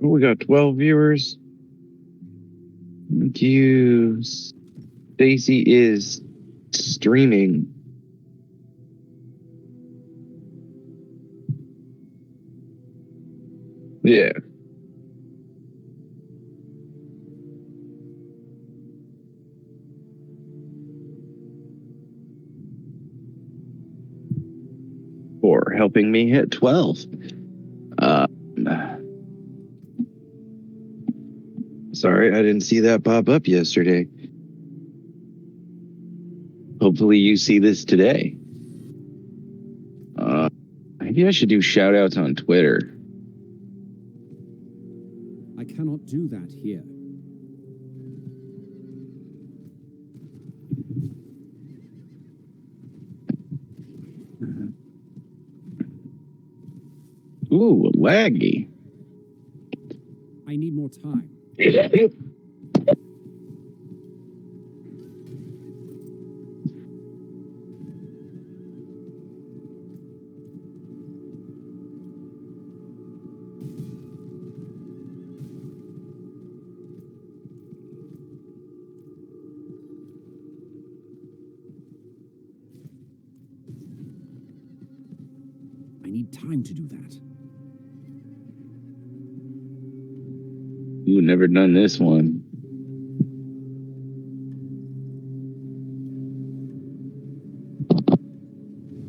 Oh, we got 12 viewers. Thank you. Stacy is streaming. Yeah. For helping me hit 12. Sorry, I didn't see that pop up yesterday. Hopefully you see this today. Maybe I should do shout outs on Twitter. I cannot do that here. Ooh, laggy. I need more time. I need time to do that. Ooh, never done this one.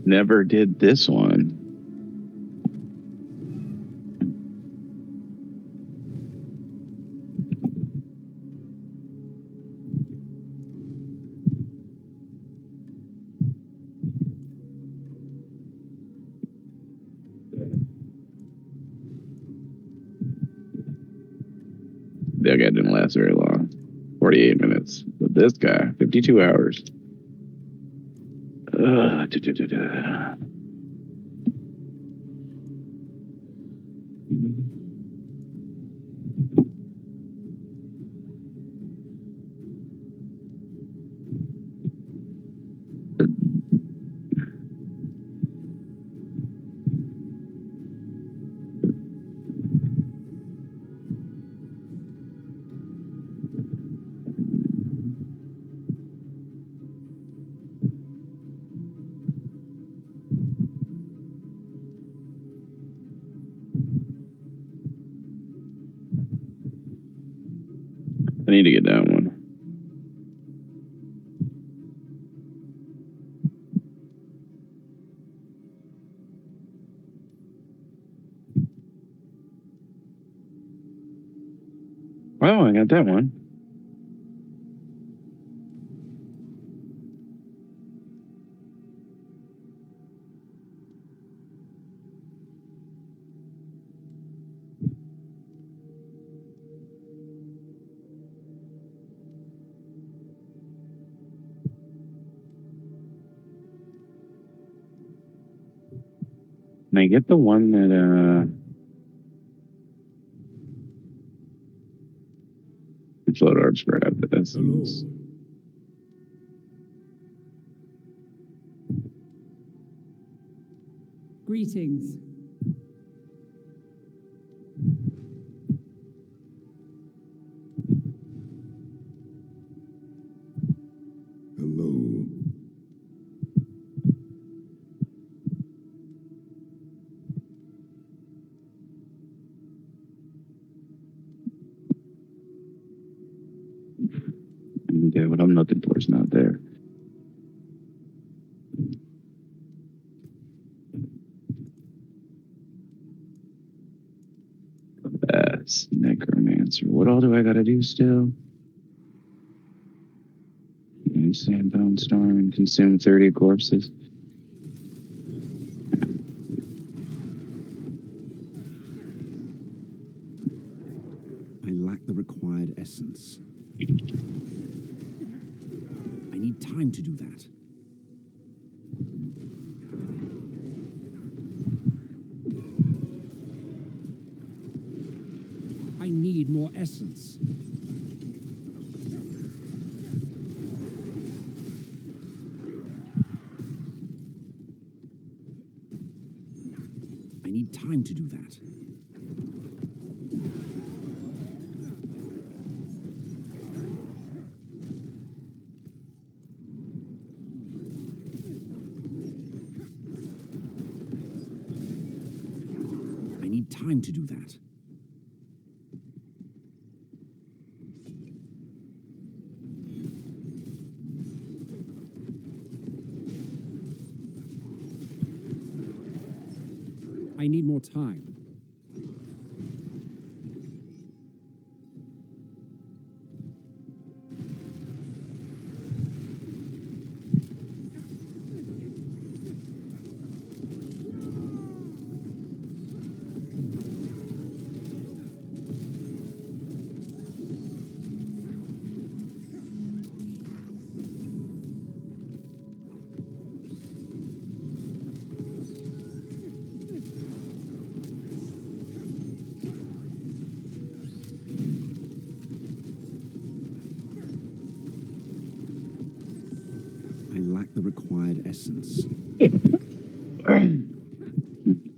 Never did this one. That guy didn't last very long. 48 minutes. But this guy, 52 hours. I need to get that one. Oh, I got that one. Can I get the one that float arts grab essence? Greetings. Hello. Okay, what I'm looking for is not there. That's necromancer. What all do I gotta do still? Sandbone storm and consume 30 corpses. I lack the required essence. I need time to do that. I need more essence. I need time to do that. I need time to do that. I need more time. I lack the required essence.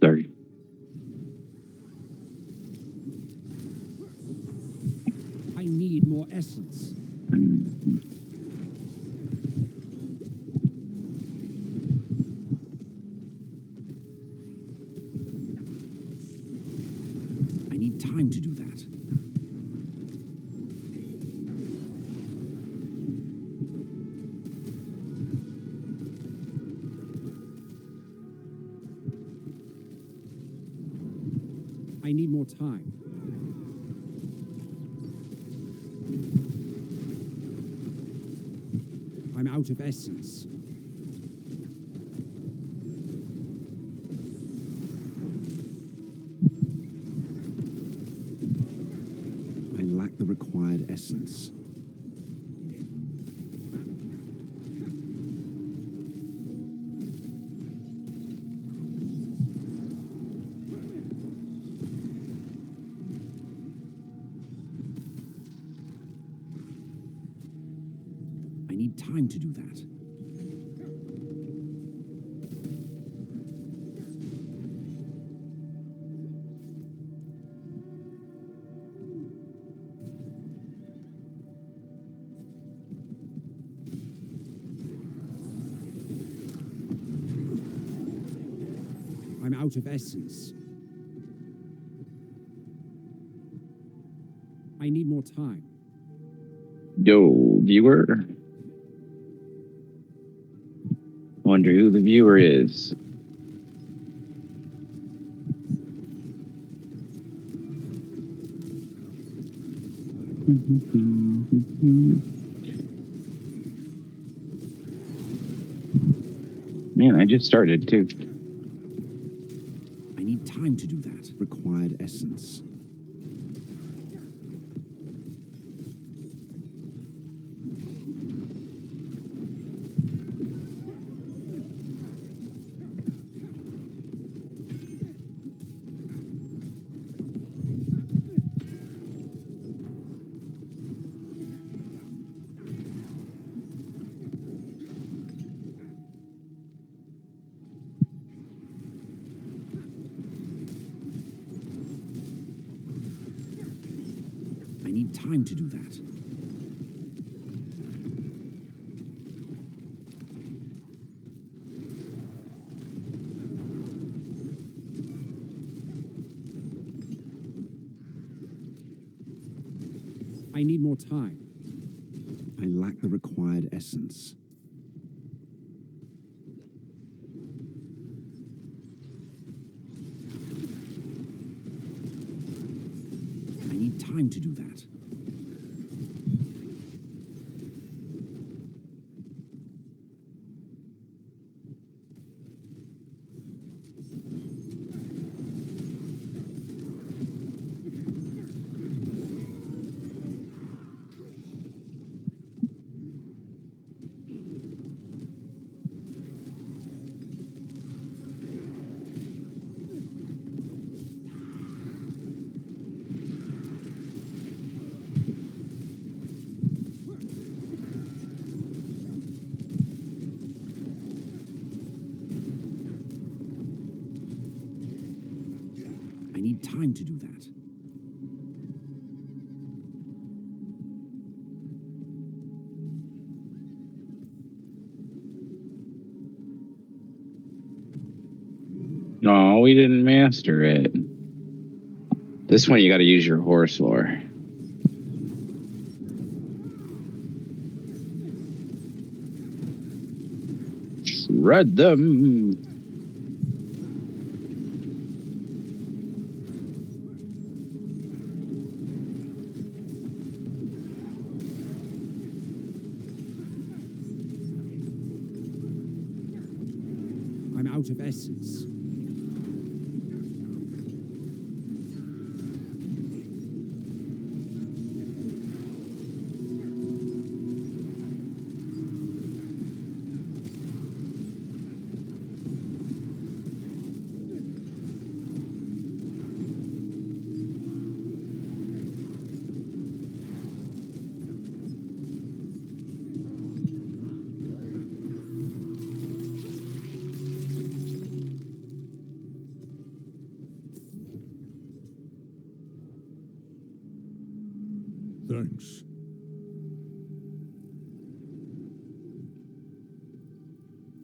Sorry. I need more essence. I need time to do that. I need more time. I'm out of essence. I lack the required essence. I need time to do that. I'm out of essence. I need more time. Yo, viewer. Wonder who the viewer is. Man, I just started too. I need time to do that. Required essence. I need time to do that. I need more time. I lack the required essence. I need time to do that. I need time to do that. No, we didn't master it. This one you got to use your horse for. Shred them. I'm out of essence. Thanks.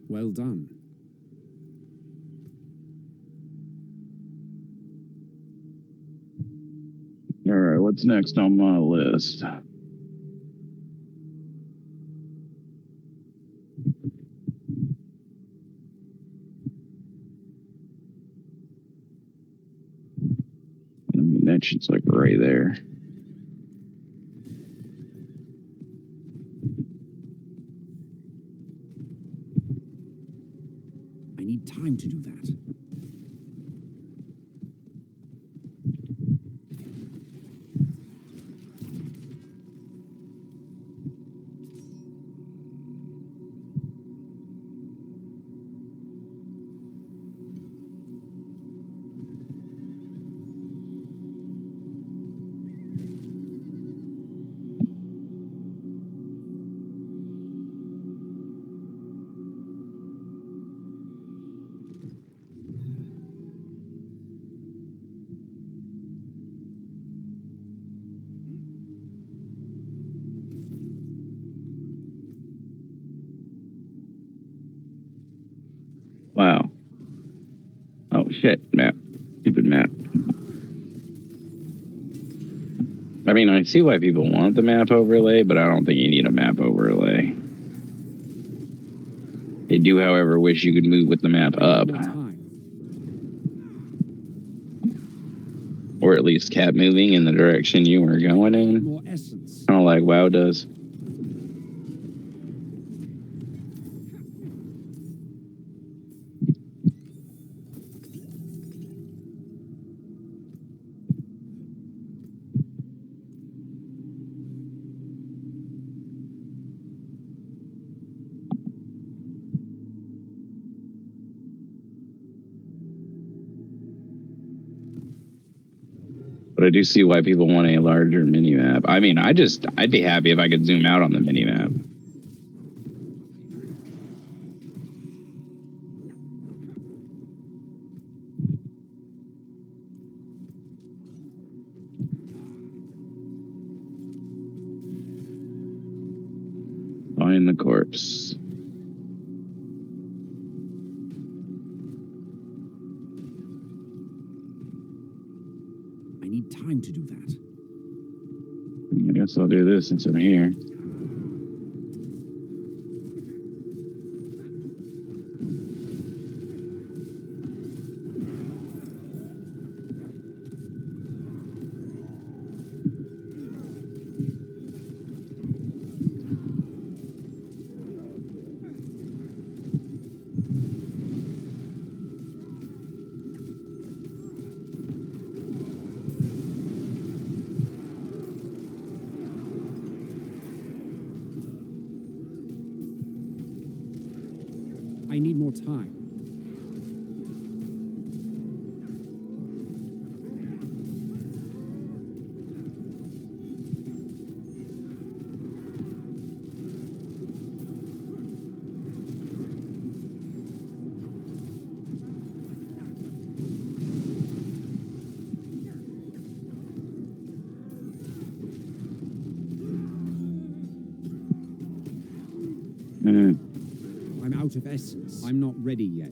Well done. All right, what's next on my list? I mean, that shit's like right there. I need time to do that. Wow. Oh shit, map. Stupid map. I mean, I see why people want the map overlay, but I don't think you need a map overlay. I do, however, wish you could move with the map up. Or at least kept moving in the direction you were going in. More essence. Kind of like WoW does. But I do see why people want a larger mini map. I mean, I'd be happy if I could zoom out on the mini map. Find the corpse. I need time to do that. I guess I'll do this since I'm here. I need more time. Mm. I'm out of essence. I'm not ready yet.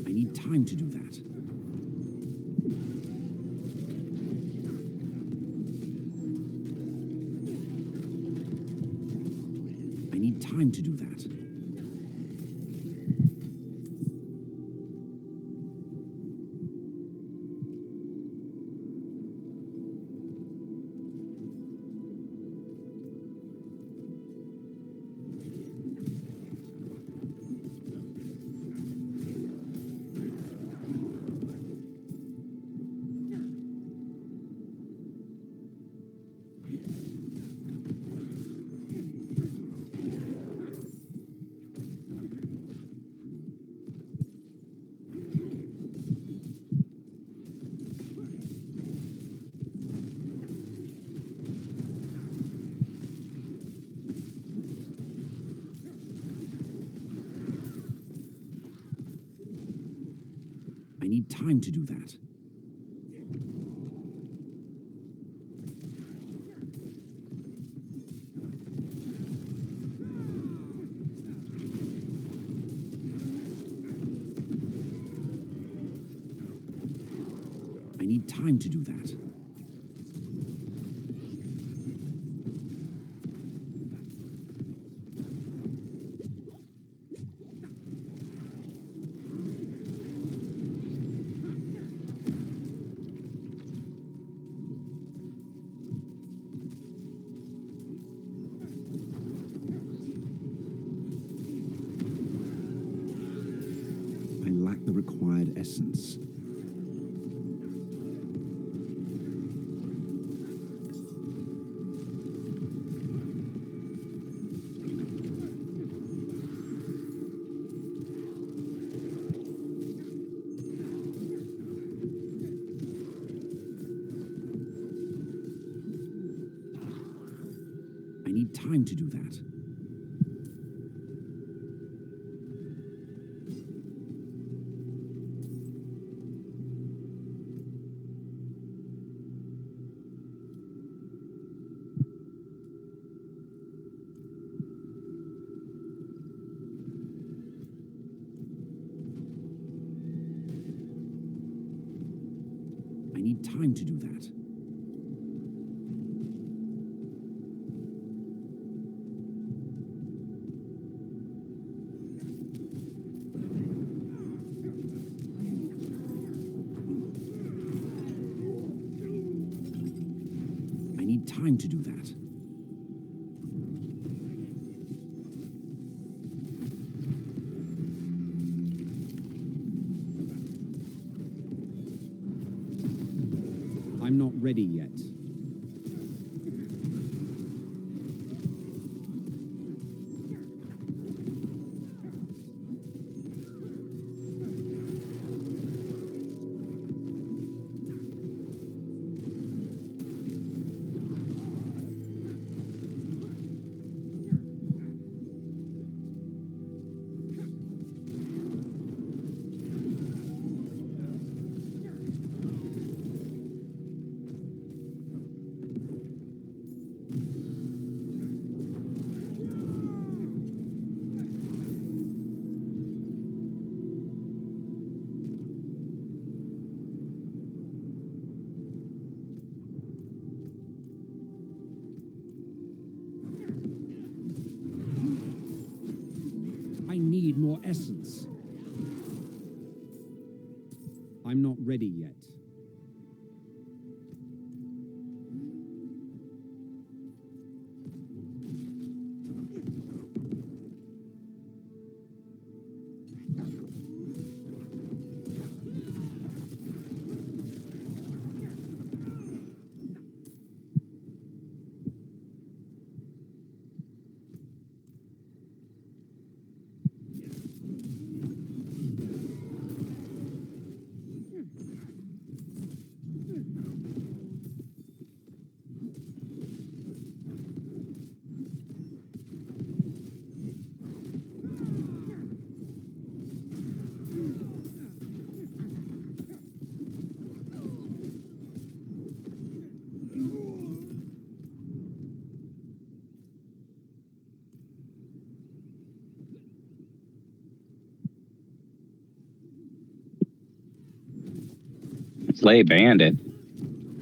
I need time to do that. I need time to do that. I need time to do that. I need time to do that. I lack the required essence. I need time to do that. I need time to do that. I need time to do that. I'm not ready yet. essence. I'm not ready yet. Slay bandit.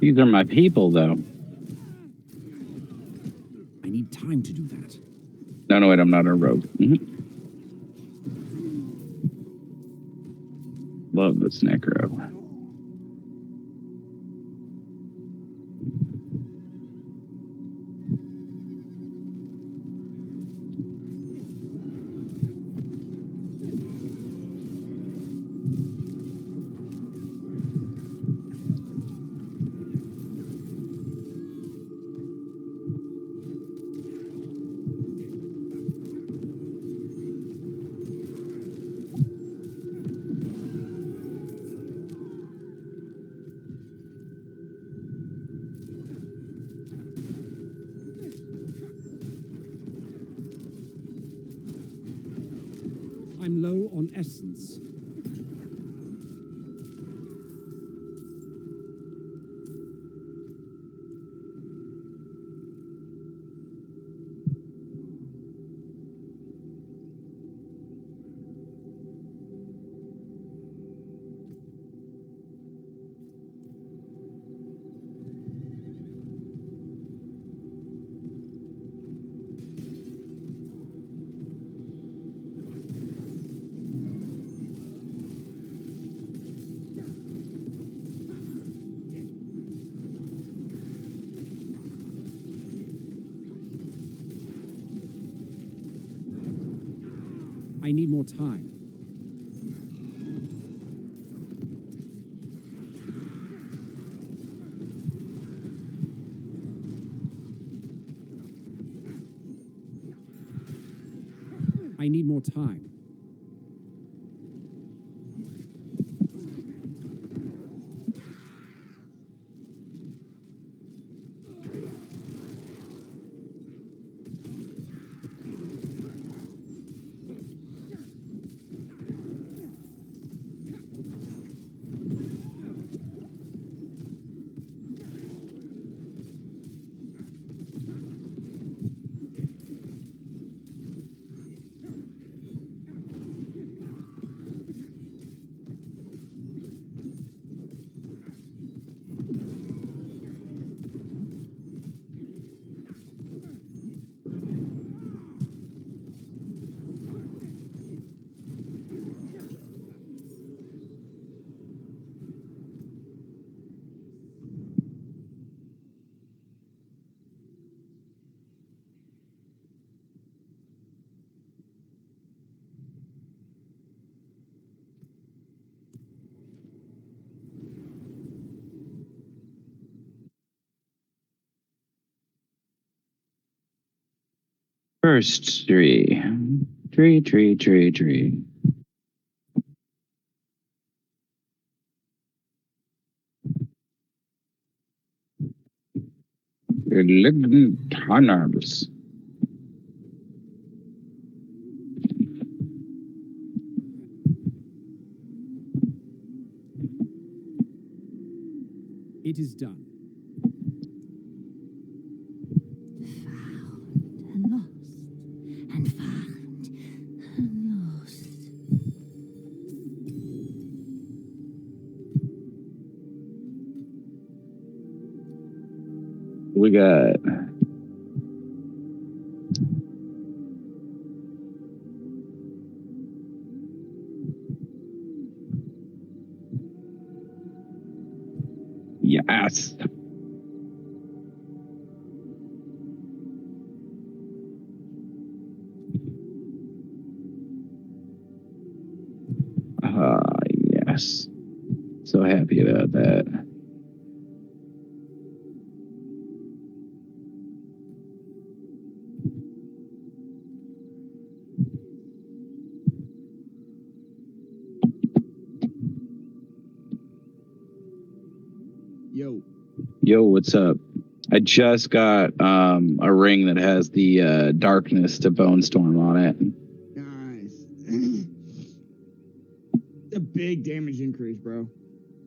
These are my people, though. I need time to do that. No, wait, I'm not a rogue. Love this necro. I'm low on essence. I need more time. I need more time. First tree. Tree. Lignin tunnels. It is done. And lost, and found, and lost. We got happy about that. Yo. Yo, what's up? I just got a ring that has the darkness to bone storm on it. Nice. It's a big damage increase, bro.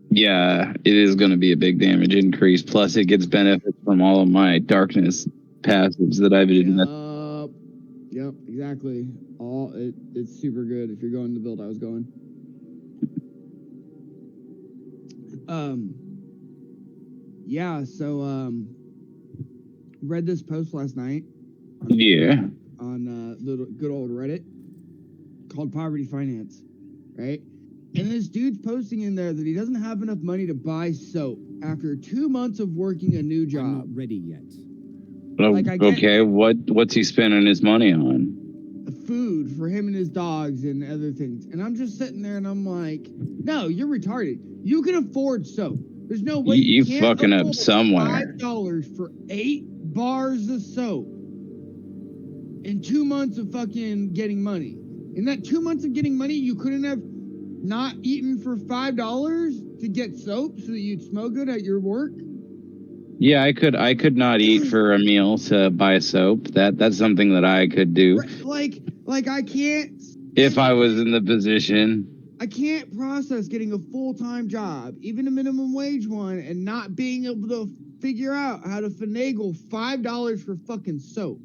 Yeah, it is going to be a big damage increase. Plus, it gets benefits from all of my darkness passives that I've been. Yep, exactly. It's super good if you're going the build I was going. Yeah, so read this post last night on the good old Reddit called Poverty Finance, right? And this dude's posting in there that he doesn't have enough money to buy soap after 2 months of working a new job. I'm not ready yet. Like, I get Okay, what's he spending his money on? food for him and his dogs and other things. And I'm just sitting there and I'm like, no, you're retarded. You can afford soap. There's no way You can't fucking up afford somewhere. $5 for 8 bars of soap in 2 months of fucking getting money. In that 2 months of getting money, you couldn't have not eaten for $5 to get soap so that you'd smell good at your work. Yeah, I could not eat for a meal to buy soap. That's something that I could do. Like I can't. If I was in the position. I can't process getting a full-time job, even a minimum wage one, and not being able to figure out how to finagle $5 for fucking soap.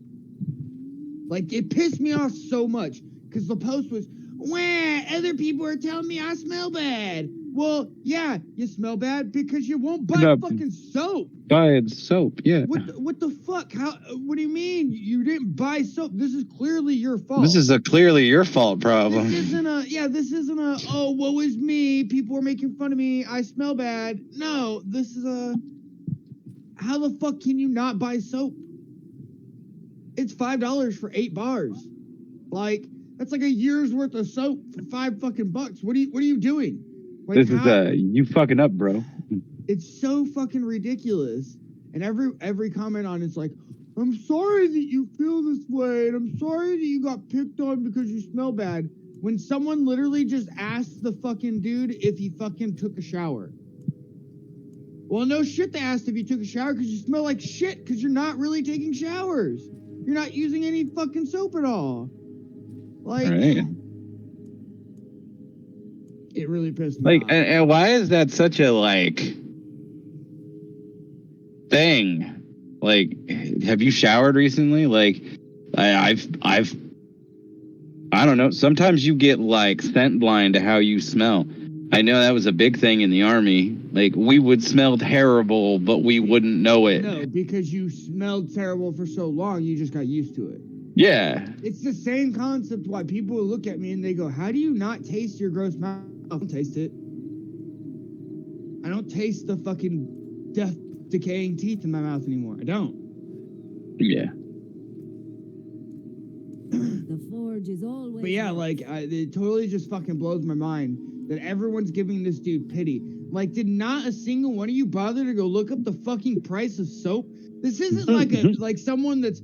Like, it pissed me off so much because the post was, "Wah, other people are telling me I smell bad." Well, yeah, you smell bad because you won't buy fucking soap. Buy soap, yeah. What the fuck? How? What do you mean you didn't buy soap? This is clearly your fault. This is a clearly your fault problem. This isn't a oh, woe is me, people are making fun of me, I smell bad. No, this is a, how the fuck can you not buy soap? It's $5 for 8 bars. Like, that's like a year's worth of soap for $5 fucking bucks. What are you doing? Like, This is you fucking up, bro. It's so fucking ridiculous. And every comment on it's like, I'm sorry that you feel this way, and I'm sorry that you got picked on because you smell bad. When someone literally just asked the fucking dude if he fucking took a shower. Well, no shit, they asked if you took a shower because you smell like shit because you're not really taking showers. You're not using any fucking soap at all. Like, right. It really pissed me off. And why is that such a thing? Like, have you showered recently? Like, I don't know. Sometimes you get scent blind to how you smell. I know that was a big thing in the Army. Like, we would smell terrible, but we wouldn't know it. No, because you smelled terrible for so long, you just got used to it. Yeah. It's the same concept why people look at me and they go, how do you not taste your gross mouth? I don't taste it. I don't taste the fucking decaying teeth in my mouth anymore. I don't. Yeah. The forge is always. But yeah, it totally just fucking blows my mind that everyone's giving this dude pity. Like, did not a single one of you bother to go look up the fucking price of soap? This isn't like someone that's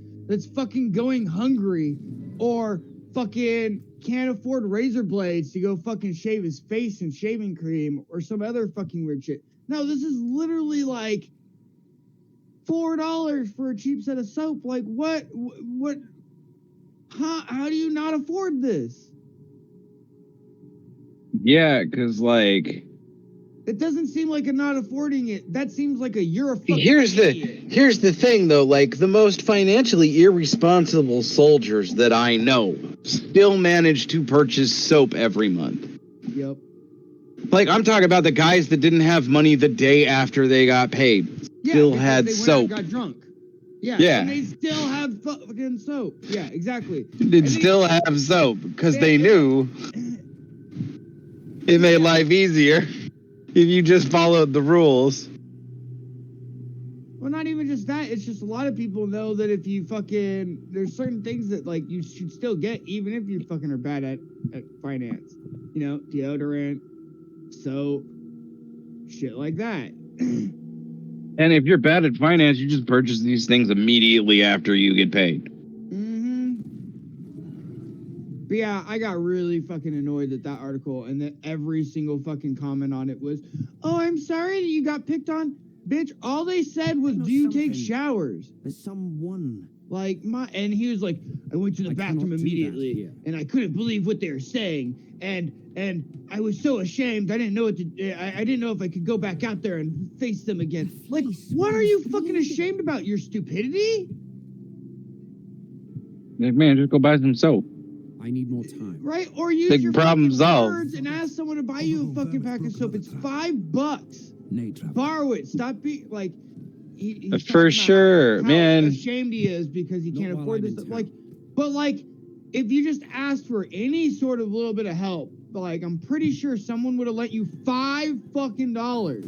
fucking going hungry or fucking can't afford razor blades to go fucking shave his face and shaving cream or some other fucking weird shit. No, this is literally like $4 for a cheap set of soap. Like, what? How do you not afford this? Yeah, because it doesn't seem like a not affording it. That seems like you're a fucking Here's the thing, though. Like, the most financially irresponsible soldiers that I know still manage to purchase soap every month. Yep. Like, I'm talking about the guys that didn't have money the day after they got paid. Still had they soap. Got drunk. Yeah. Yeah. And they still have fucking soap. Yeah, exactly. They'd still have soap because they knew it made life easier if you just followed the rules. Well, not even just that. It's just a lot of people know that if you fucking, there's certain things that you should still get even if you fucking are bad at finance. You know, deodorant, soap, Shit like that. And if you're bad at finance, you just purchase these things immediately after you get paid. Mm-hmm. But yeah, I got really fucking annoyed at that article, and that every single fucking comment on it was, "Oh, I'm sorry that you got picked on." Bitch, all they said was, Know "Do you take something. showers?" There's someone. Like and he was like, "I went to the I bathroom cannot do that immediately, here. and I couldn't believe what they were saying, and I was so ashamed. I didn't know what to. I didn't know if I could go back out there and face them again. Like, what are you fucking ashamed about? Your stupidity, Like, man, just go buy some soap. I need more time. right? Or use Big your problem fucking solved. words and ask someone to buy you a fucking pack of soap. It's $5. Necro. Borrow it. Stop being like." He's For talking about sure, how man. ashamed he is because he Not can't while afford I'm this in stuff. town. Like, but like, if you just asked for any sort of little bit of help, like, I'm pretty sure someone would have lent you $5.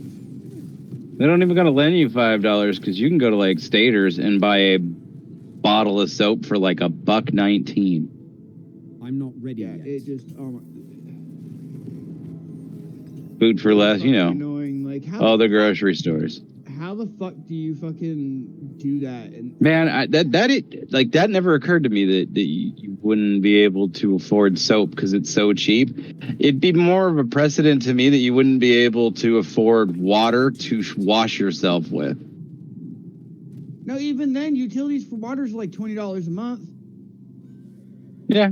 They don't even gonna lend you $5 because you can go to like Staters and buy a bottle of soap for like $1.19. I'm not ready Yeah, yet. it just Food for less, you know. annoying. Like, All the grocery stores. how the fuck do you fucking do that? And Man, that never occurred to me that you wouldn't be able to afford soap because it's so cheap. It'd be more of a precedent to me that you wouldn't be able to afford water to wash yourself with. no, even then, utilities for water is like $20 a month. Yeah,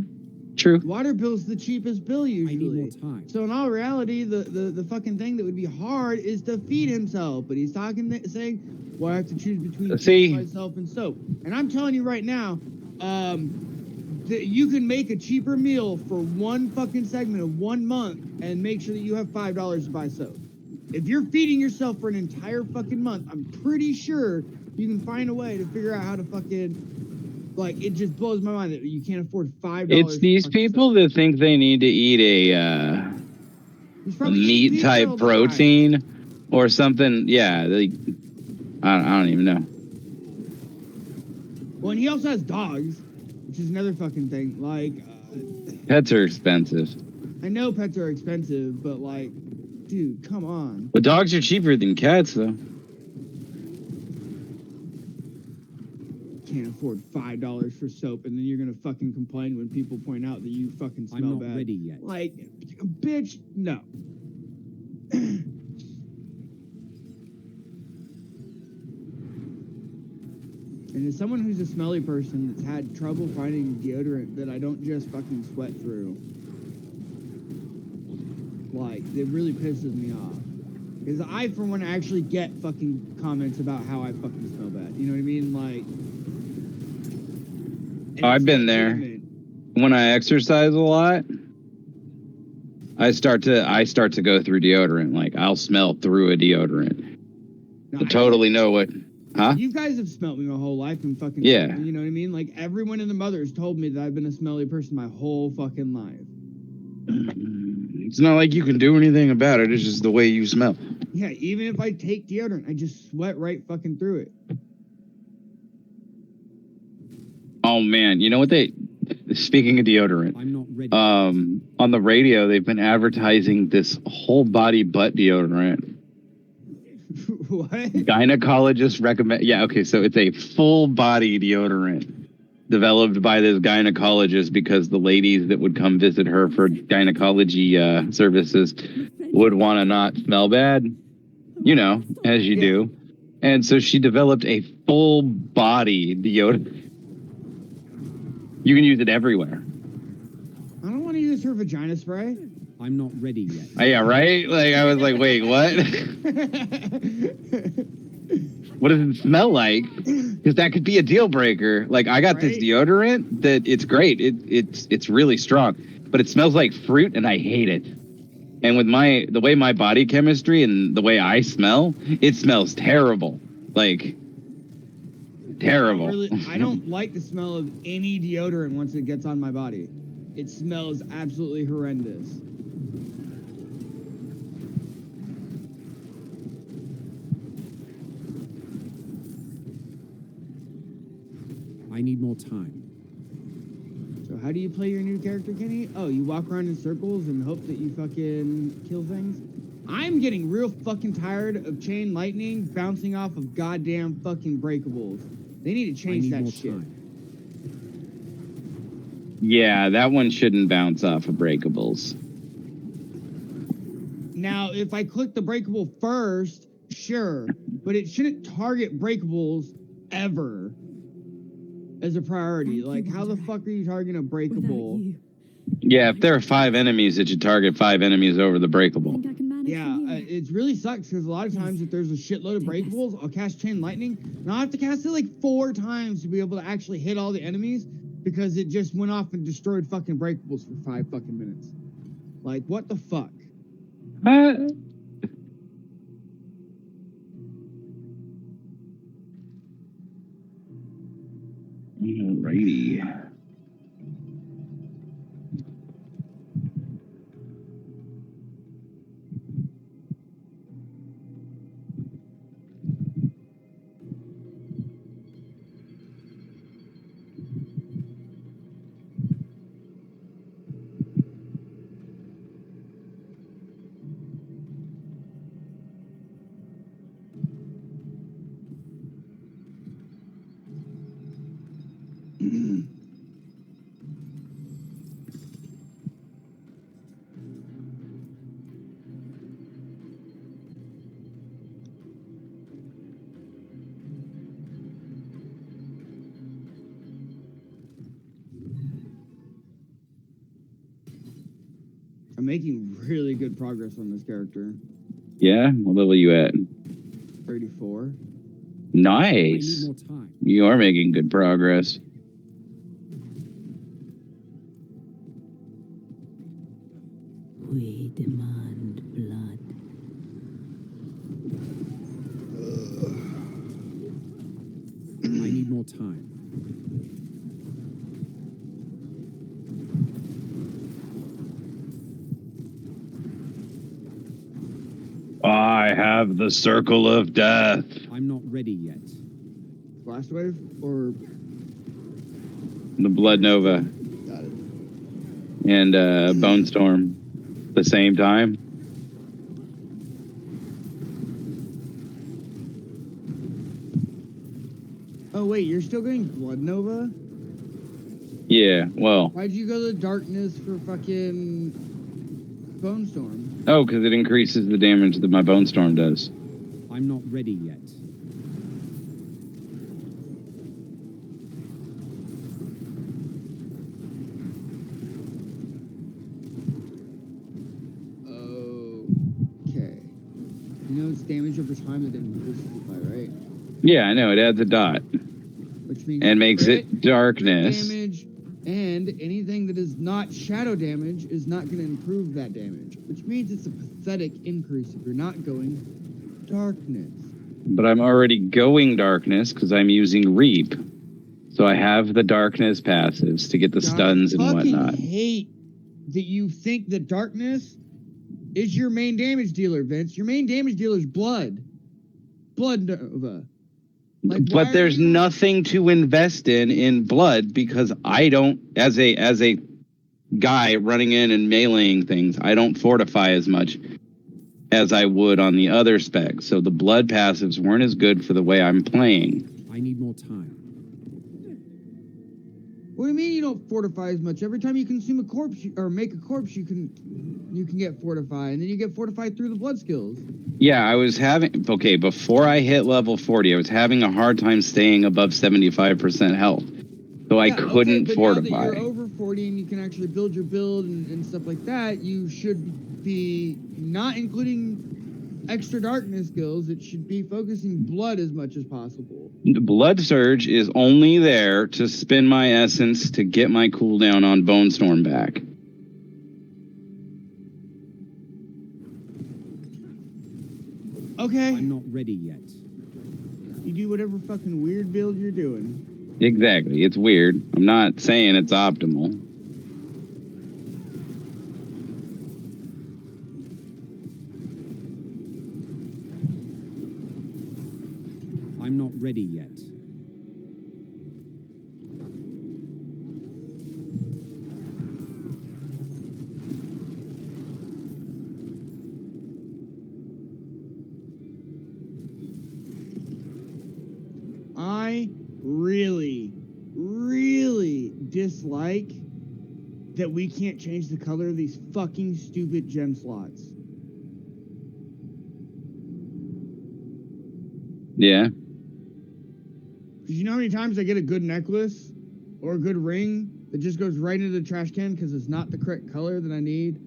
true. Water bill's the cheapest bill I usually. need more time. So in all reality, the fucking thing that would be hard is to feed himself. But he's saying, "Well, I have to choose between See. feeding myself and soap." And I'm telling you right now, that you can make a cheaper meal for one fucking segment of 1 month and make sure that you have $5 to buy soap. If you're feeding yourself for an entire fucking month, I'm pretty sure you can find a way to figure out how to fucking. Like, it just blows my mind that you can't afford $5. It's these for fucking people soap. that think they need to eat a He's probably eating meat pizza all type the time. protein or something. Yeah, I don't even know. Well, and he also has dogs, which is another fucking thing. Like, Pets are expensive, I know pets are expensive, but like, dude, come on. but dogs are cheaper than cats, though. Can't afford $5 for soap, and then you're gonna fucking complain when people point out that you fucking smell I'm not bad. ready yet. Like, bitch, no. And as someone who's a smelly person that's had trouble finding deodorant that I don't just fucking sweat through, like, it really pisses me off. Because I, for one, actually get fucking comments about how I fucking smell bad. You know what I mean? Like, and I've it's been there. legitimate. When I exercise a lot, I start to go through deodorant. Like, I'll smell through a deodorant. No, I totally know what. Huh? You guys have smelled me my whole life and fucking, Yeah. you know what I mean? Like, everyone in the mothers told me that I've been a smelly person my whole fucking life. It's not like you can do anything about it. It's just the way you smell. Yeah, even if I take deodorant, I just sweat right fucking through it. Oh man, you know what speaking of deodorant, I'm not ready. on the radio they've been advertising this whole body butt deodorant. What? Gynecologist recommend. Yeah, okay, so it's a full body deodorant developed by this gynecologist because the ladies that would come visit her for gynecology services would want to not smell bad, you know, as you do. And so she developed a full body deodorant. You can use it everywhere. I don't want to use her vagina spray. I'm not ready yet. Yeah, right? Like, I was like, wait, what? What does it smell like? Because that could be a deal breaker. Like, I got this Right? deodorant that it's great. It's really strong, but it smells like fruit, and I hate it. And with the way my body chemistry and the way I smell, it smells terrible. Like, terrible. I don't like the smell of any deodorant once it gets on my body. It smells absolutely horrendous. I need more time. So how do you play your new character, Kenny? Oh, you walk around in circles and hope that you fucking kill things? I'm getting real fucking tired of chain lightning bouncing off of goddamn fucking breakables. They need to I change need that more shit. time. Yeah, that one shouldn't bounce off of breakables. Now, if I click the breakable first, sure, but it shouldn't target breakables ever as a priority. Thank Like, you, how the Wanderer. fuck are you targeting a Without breakable? you, Yeah, if there are 5 enemies, it should target 5 enemies over the I breakable. think I can manage Yeah, from here. it really sucks because a lot of Yes. times if there's a shitload of Take this. breakables, I'll cast chain lightning, and I'll have to cast it like 4 times to be able to actually hit all the enemies because it just went off and destroyed fucking breakables for 5 fucking minutes. Like, what the fuck? Alrighty. I'm making really good progress on this character. Yeah, what level you at? 34. I need Nice. more time. You are making good progress. We demand blood. I need more time. I have the circle of death. I'm not ready yet. Blast wave or The Blood Nova got it. and Bone Storm at the same time. Oh wait, you're still going Blood Nova? Yeah, well, Why'd you go to darkness for fucking Bone Storm? oh, because it increases the damage that my Bone Storm does. I'm not ready yet. Okay. You know it's damage over time that increases it by, right? Yeah, I know, it adds a dot Which means and makes crit, it darkness. damage, and anything that is not shadow damage is not going to improve that damage. Which means it's a pathetic increase if you're not going darkness. But I'm already going darkness because I'm using Reap. So I have the darkness passives to get the stuns and I fucking whatnot. hate that you think that darkness is your main damage dealer, Vince. Your main damage dealer is blood. Blood Nova. Like, why But are there's you- nothing to invest in blood because I don't, as a guy running in and meleeing things, I don't fortify as much as I would on the other specs. So the blood passives weren't as good for the way I'm playing. I need more time. What do you mean you don't fortify as much? Every time you consume a corpse or make a corpse, you can get fortified, and then you get fortified through the blood skills. Yeah, I was having, okay, before I hit level 40, I was having a hard time staying above 75% health. So I Yeah, couldn't but fortify. now that you're over 40 and you can actually build your build and stuff like that, you should be not including extra darkness skills. It should be focusing blood as much as possible. The Blood Surge is only there to spin my essence to get my cooldown on Bone Storm back. Okay, I'm not ready yet. you do whatever fucking weird build you're doing. Exactly. It's weird. I'm not saying it's optimal. I'm not ready yet. I really, really dislike that we can't change the color of these fucking stupid gem slots. Yeah. Because you know how many times I get a good necklace or a good ring that just goes right into the trash can because it's not the correct color that I need?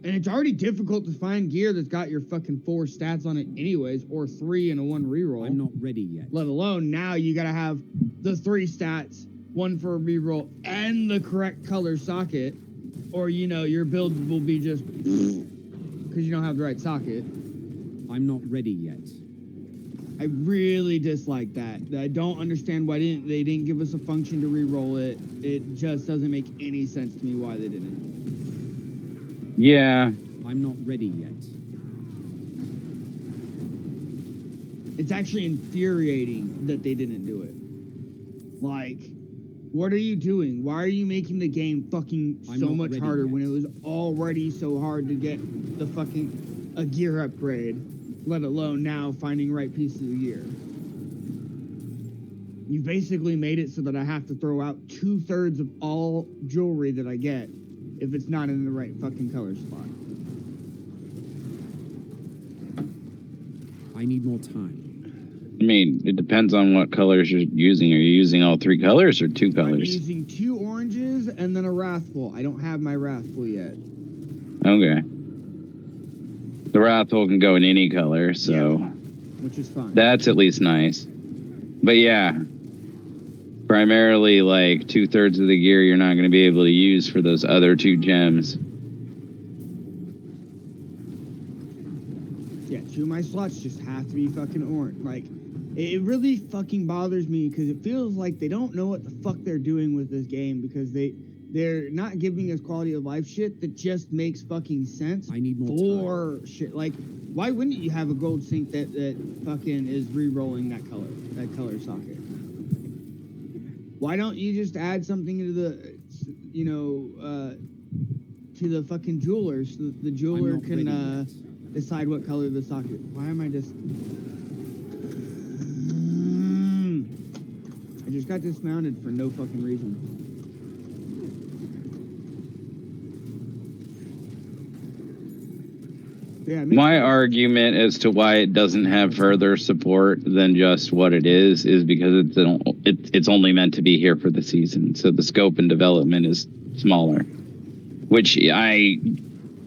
And it's already difficult to find gear that's got your fucking 4 stats on it anyways, or 3 and a 1 reroll. I'm not ready yet. Let alone now you gotta have the 3 stats, 1 for a reroll, and the correct color socket, or you know your build will be just because you don't have the right socket. I'm not ready yet. I really dislike that. I don't understand why they didn't give us a function to reroll it. It just doesn't make any sense to me why they didn't. Yeah. I'm not ready yet. It's actually infuriating that they didn't do it. Like, what are you doing? Why are you making the game fucking so much harder when it was already so hard to get the fucking a gear upgrade, let alone now finding right pieces of gear? You basically made it so that I have to throw out 2/3 of all jewelry that I get if it's not in the right fucking color spot. I need more time. I mean, it depends on what colors you're using. Are you using all 3 colors or 2 I'm colors? using 2 oranges and then a wrathful. I don't have my wrathful yet. Okay. The Wrathful can go in any color, so Which is fine. that's at least nice. But yeah, primarily like 2/3 of the gear you're not going to be able to use for those other 2 gems. Yeah, 2 of my slots just have to be fucking orange. Like, it really fucking bothers me because it feels like they don't know what the fuck they're doing with this game because they're not giving us quality of life shit that just makes fucking sense. I need more for shit. Like, why wouldn't you have a gold sink that fucking is re-rolling that color socket? Why don't you just add something into the, to the fucking jeweler so that the jeweler can decide what color the socket? Why am I just? I just got dismounted for no fucking reason. Yeah, My argument as to why it doesn't have further support than just what it is because it's only meant to be here for the season. So the scope and development is smaller, which I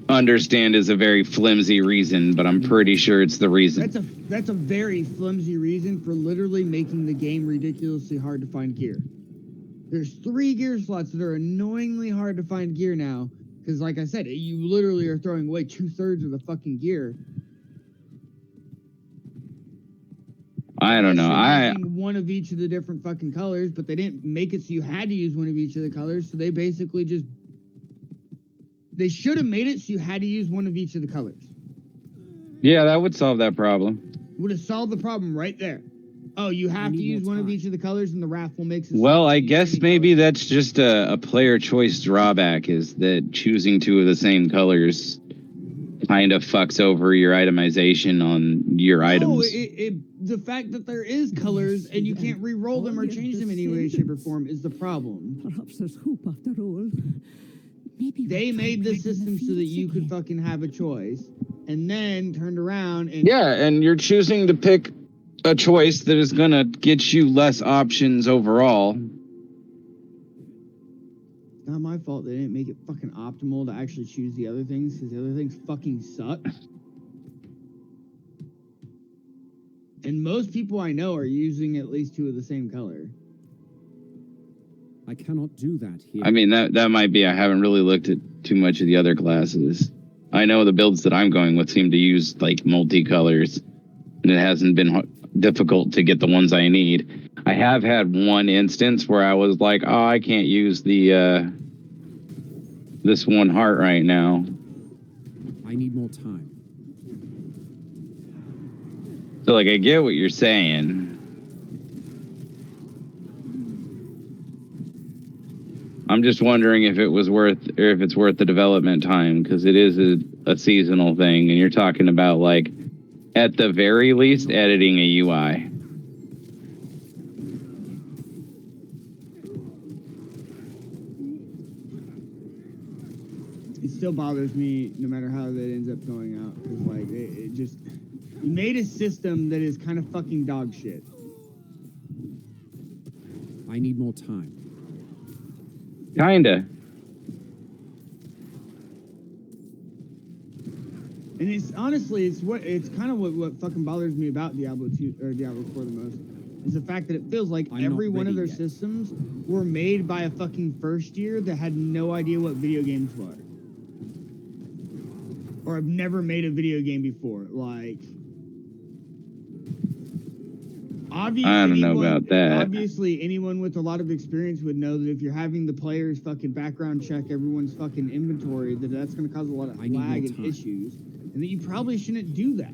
understand is a very flimsy reason, but I'm pretty sure it's the reason. That's a very flimsy reason for literally making the game ridiculously hard to find gear. There's 3 gear slots that are annoyingly hard to find gear now. Because, like I said, you literally are throwing away 2/3 of the fucking gear. I don't know. Using one of each of the different fucking colors, but they didn't make it so you had to use one of each of the colors. So they basically just... They should have made it so you had to use one of each of the colors. Yeah, that would solve that problem. Would have solved the problem right there. Oh, you have to use one of each of the colors, and the raffle makes it. Well, I guess maybe that's just a player choice drawback, is that choosing 2 of the same colors kind of fucks over your itemization on your items. The fact that there is colors and you can't re-roll them or change them in any way, shape, or form is the problem. Perhaps there's hope after all. Maybe they made the system so that you could fucking have a choice, and then turned around and... Yeah, and you're choosing to pick a choice that is going to get you less options overall. It's not my fault they didn't make it fucking optimal to actually choose the other things, because the other things fucking suck. And most people I know are using at least 2 of the same color. I cannot do that here. I mean, that might be. I haven't really looked at too much of the other classes. I know the builds that I'm going with seem to use like multicolors, and it hasn't been difficult to get the ones I need. I have had one instance where I was like, oh, I can't use the this 1 heart right now. I need more time. So like, I get what you're saying. I'm just wondering if it's worth the development time, because it is a seasonal thing, and you're talking about like, at the very least, editing a UI. still bothers me no matter how that ends up going out. Because, like, it just... You made a system that is kind of fucking dog shit. I need more time. Kinda. And it's honestly, it's kind of what fucking bothers me about Diablo 2 or Diablo 4 the most. Is the fact that it feels like I'm every not one of their ready yet. systems were made by a fucking first year that had no idea what video games were. Or have never made a video game before. Like, obviously, I don't know about that. Obviously, anyone with a lot of experience would know that if you're having the players fucking background check everyone's fucking inventory, that's going to cause a lot of I need more lag and time. issues, and that you probably shouldn't do that.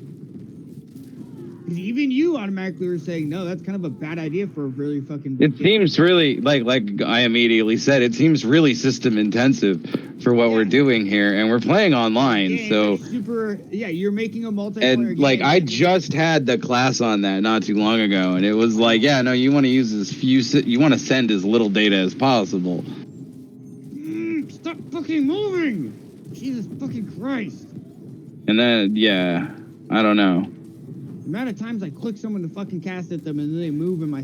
Because even you automatically were saying, no, that's kind of a bad idea for a really fucking big It game. seems really like I immediately said. It seems really system intensive for what we're doing here, and we're playing online. Game So, is super, yeah, you're making a multiplayer and like game. I just had the class on that not too long ago, and it was like, yeah, no, you want to use you want to send as little data as possible. Stop fucking moving! Jesus fucking Christ. And then, yeah, I don't know. The amount of times I click someone to fucking cast at them and then they move and my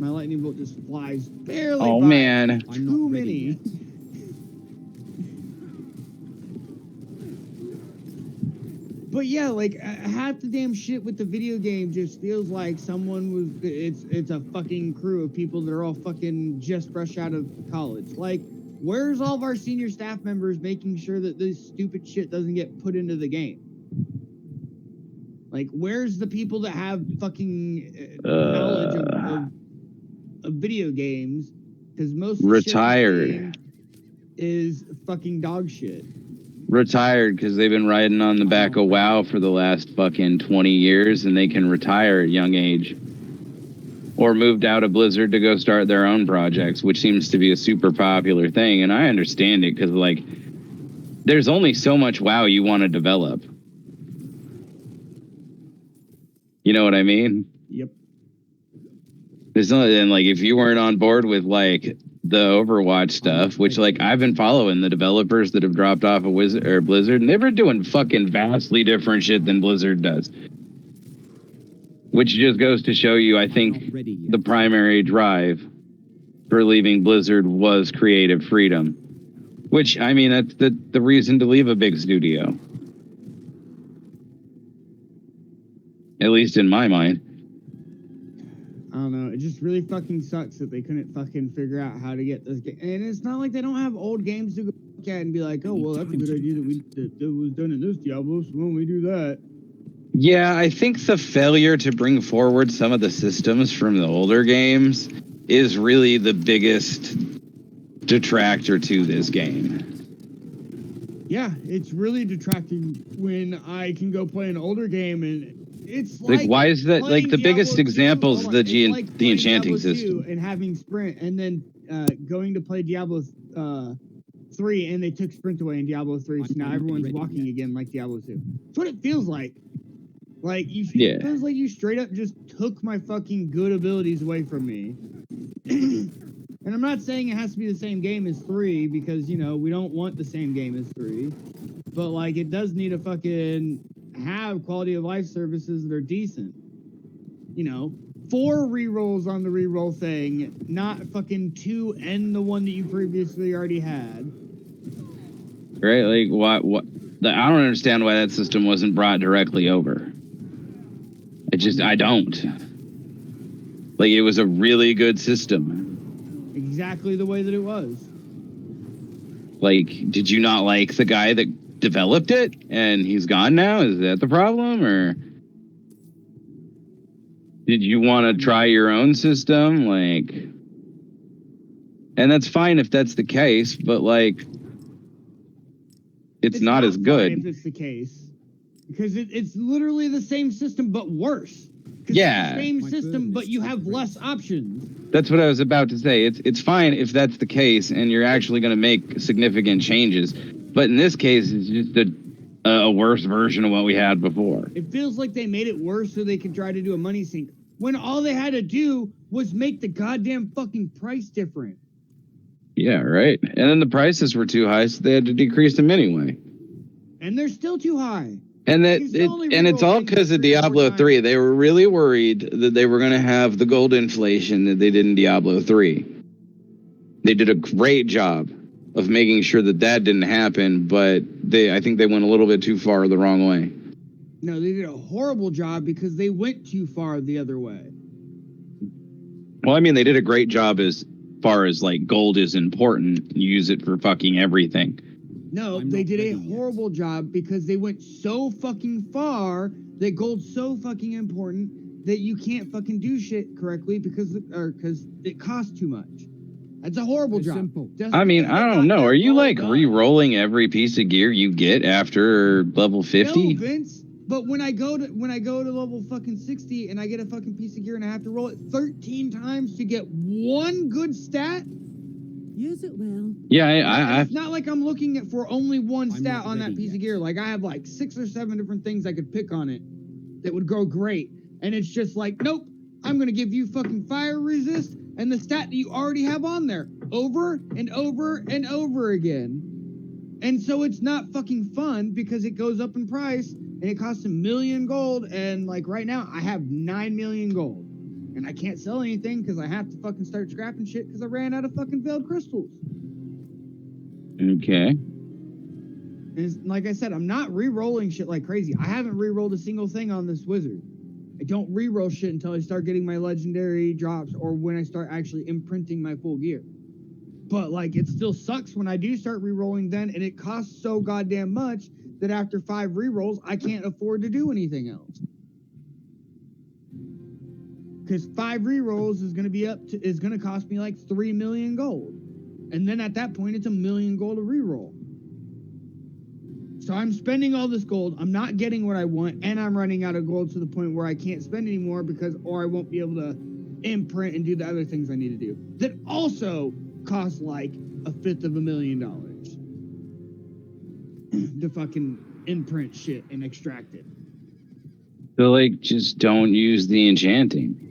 lightning bolt just flies barely Oh by. man, I'm Too not ready many. yet. But yeah, like half the damn shit with the video game just feels like someone was. It's a fucking crew of people that are all fucking just fresh out of college. Like, where's all of our senior staff members making sure that this stupid shit doesn't get put into the game? Like, where's the people that have fucking knowledge of video games? Because most of the shit in the Retired. game is fucking dog shit. Retired because they've been riding on the back of WoW for the last fucking 20 years, and they can retire at young age. Or moved out of Blizzard to go start their own projects, which seems to be a super popular thing. And I understand it because, like, there's only so much WoW you want to develop. You know what I mean? Yep. There's no, and like, if you weren't on board with like the Overwatch stuff, which like I've been following the developers that have dropped off of Blizzard, and they've been doing fucking vastly different shit than Blizzard does. Which just goes to show you, I think, the primary drive for leaving Blizzard was creative freedom. Which, I mean, that's the reason to leave a big studio. At least in my mind. I don't know. It just really fucking sucks that they couldn't fucking figure out how to get this game. And it's not like they don't have old games to go look at and be like, oh, well, that's a good idea that was done in this Diablo, so why don't we do that? Yeah, I think the failure to bring forward some of the systems from the older games is really the biggest detractor to this game. Yeah, it's really detracting when I can go play an older game and it's like why is that like the biggest example is the enchanting system and having sprint and then going to play Diablo 3 and they took sprint away in Diablo 3, so now everyone's walking again like Diablo 2. That's what it feels like. Like it feels like you straight up just took my fucking good abilities away from me. And I'm not saying it has to be the same game as 3 because, you know, we don't want the same game as 3. But like it does need to fucking have quality of life services that are decent. You know, 4 rerolls on the reroll thing, not fucking 2 and the one that you previously already had. Right? Like what I don't understand why that system wasn't brought directly over. I don't. Like, it was a really good system. Exactly the way that it was. Like, did you not like the guy that developed it and he's gone now? Is that the problem? Or did you want to try your own system? Like, and that's fine if that's the case, but like, it's not as good. If it's the case. Because it's literally the same system, but worse. Yeah. It's the same system, but you have less options. That's what I was about to say. It's fine if that's the case and you're actually going to make significant changes. But in this case, it's just a worse version of what we had before. It feels like they made it worse so they could try to do a money sink. When all they had to do was make the goddamn fucking price different. Yeah, right. And then the prices were too high, so they had to decrease them anyway. And they're still too high. And You still only it's reroll all things because of 3 or 4 Diablo times. 3. They were really worried that they were going to have the gold inflation that they did in Diablo 3. They did a great job of making sure that didn't happen, but I think they went a little bit too far the wrong way. No, they did a horrible job because they went too far the other way. Well, I mean, they did a great job as far as like gold is important. You use it for fucking everything. No, I'm they not did a ready yet. horrible job because they went so fucking far that gold's so fucking important that you can't fucking do shit correctly because it costs too much. That's a horrible Very job. simple. Just I mean, because I they don't got know. their Are you goal like done. re-rolling every piece of gear you get after level 50? No, Vince. But when I go to level fucking 60 and I get a fucking piece of gear and I have to roll it 13 times to get one good stat, Use it well. Yeah, it's not like I'm looking at for only one I'm stat not on that ready piece of yet. gear. Like I have like 6 or 7 different things I could pick on it that would go great. And it's just like, nope, I'm gonna give you fucking fire resist and the stat that you already have on there over and over and over again. And so it's not fucking fun because it goes up in price and it costs 1 million gold. And like right now I have 9 million gold. And I can't sell anything because I have to fucking start scrapping shit because I ran out of fucking failed crystals. Okay. And it's, like I said, I'm not re-rolling shit like crazy. I haven't re-rolled a single thing on this wizard. I don't re-roll shit until I start getting my legendary drops or when I start actually imprinting my full gear. But like it still sucks when I do start re-rolling then, and it costs so goddamn much that after 5 re-rolls I can't afford to do anything else. Because 5 re-rolls is gonna cost me like 3 million gold. And then at that point it's 1 million gold a re-roll. So I'm spending all this gold, I'm not getting what I want, and I'm running out of gold to the point where I can't spend anymore or I won't be able to imprint and do the other things I need to do. That also cost like $250,000 to fucking imprint shit and extract it. So like, just don't use the enchanting.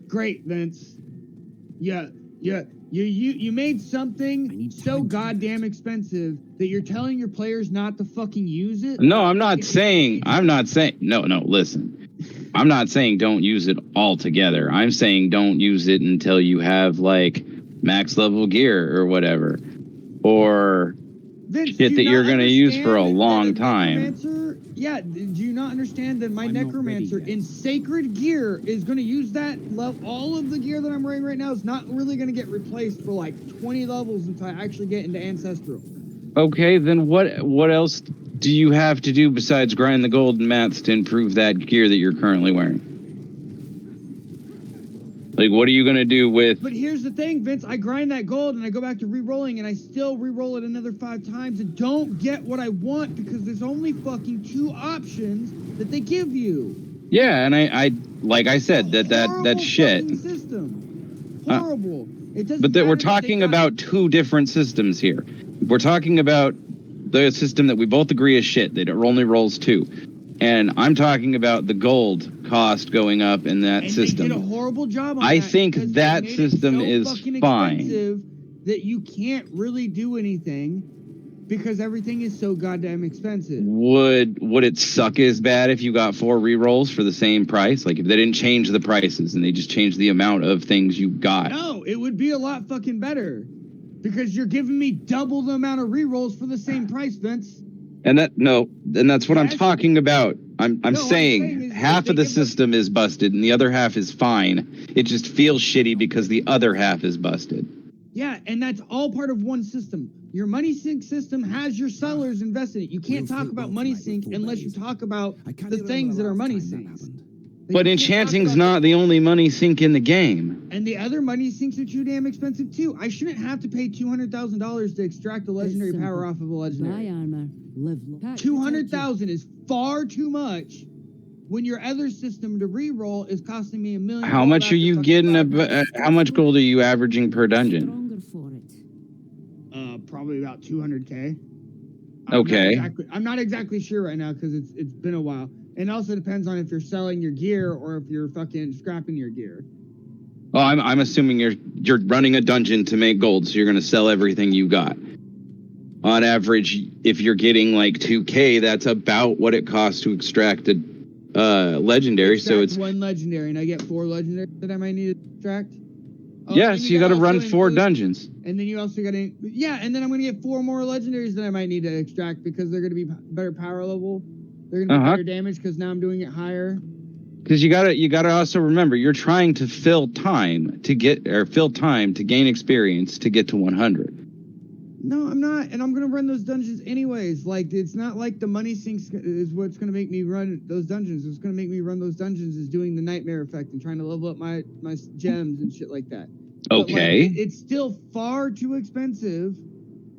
Great, Vince. Yeah. You made something so goddamn expensive that you're telling your players not to fucking use it? No, I'm not saying. No, listen. I'm not saying don't use it altogether. I'm saying don't use it until you have like max level gear or whatever, or Vince, shit that you're gonna use for a long time. Necromancer, yeah, do you not understand that my I'm not necromancer ready yet. in sacred gear is going to use that all of the gear that I'm wearing right now is not really going to get replaced for like 20 levels until I actually get into ancestral. Okay, then what else do you have to do besides grind the golden mats to improve that gear that you're currently wearing? Like, what are you gonna do with? But here's the thing, Vince. I grind that gold and I go back to re-rolling and I still re-roll it another 5 times and don't get what I want because there's only fucking 2 options that they give you. Yeah, and I like I said that's shit. Fucking system. Horrible. It doesn't. But that we're matter that they talking got- about 2 different systems here. We're talking about the system that we both agree is shit. That it only rolls 2. And I'm talking about the gold cost going up in that system. They did a horrible job on I that think because that they made system it so is fucking fine. expensive that you can't really do anything because everything is so goddamn expensive. Would it suck as bad if you got 4 rerolls for the same price? Like if they didn't change the prices and they just changed the amount of things you got? No, it would be a lot fucking better because you're giving me double the amount of rerolls for the same price, Vince. And that's what I'm Yes. talking about. I'm I'm saying saying is half they of the give us- system is busted and the other half is fine. It just feels shitty because the other half is busted. Yeah, and that's all part of one system. Your money sync system has your sellers invested in it. You can't We'll talk fit about well money tonight with sync full unless you bellies. talk about I can't the remember things the that are last money time that syncs. happened. But You can't talk enchanting's about not the only money sink in the game. And the other money sinks are too damn expensive too. I shouldn't have to pay $200,000 to extract a legendary It's power simple. off of a Buy legendary. armor. Live long. 200,000 is far too much when your other system to re-roll is costing me $1 million. How much are after you fucking getting? 5 months. How much gold are you averaging per dungeon? Stronger for it. Probably about 200K. Okay. I'm not exactly sure right now because it's been a while. And it also depends on if you're selling your gear or if you're fucking scrapping your gear. Oh, I'm assuming you're running a dungeon to make gold, so you're going to sell everything you got. On average, if you're getting like 2K, that's about what it costs to extract a legendary. So Extract it's one legendary, and I get 4 legendaries that I might need to extract. Oh, yes, and you got to also run 4 include- dungeons. And then you also got to, yeah, and then I'm going to get 4 more legendaries that I might need to extract because they're going to be better power level. They're going to be better damage because now I'm doing it higher. Because you gotta also remember, you're trying to fill time to gain experience to get to 100. No, I'm not, and I'm going to run those dungeons anyways. Like, it's not like the money sinks is what's going to make me run those dungeons. What's going to make me run those dungeons is doing the nightmare effect and trying to level up my gems and shit like that. Okay. But, like, it's still far too expensive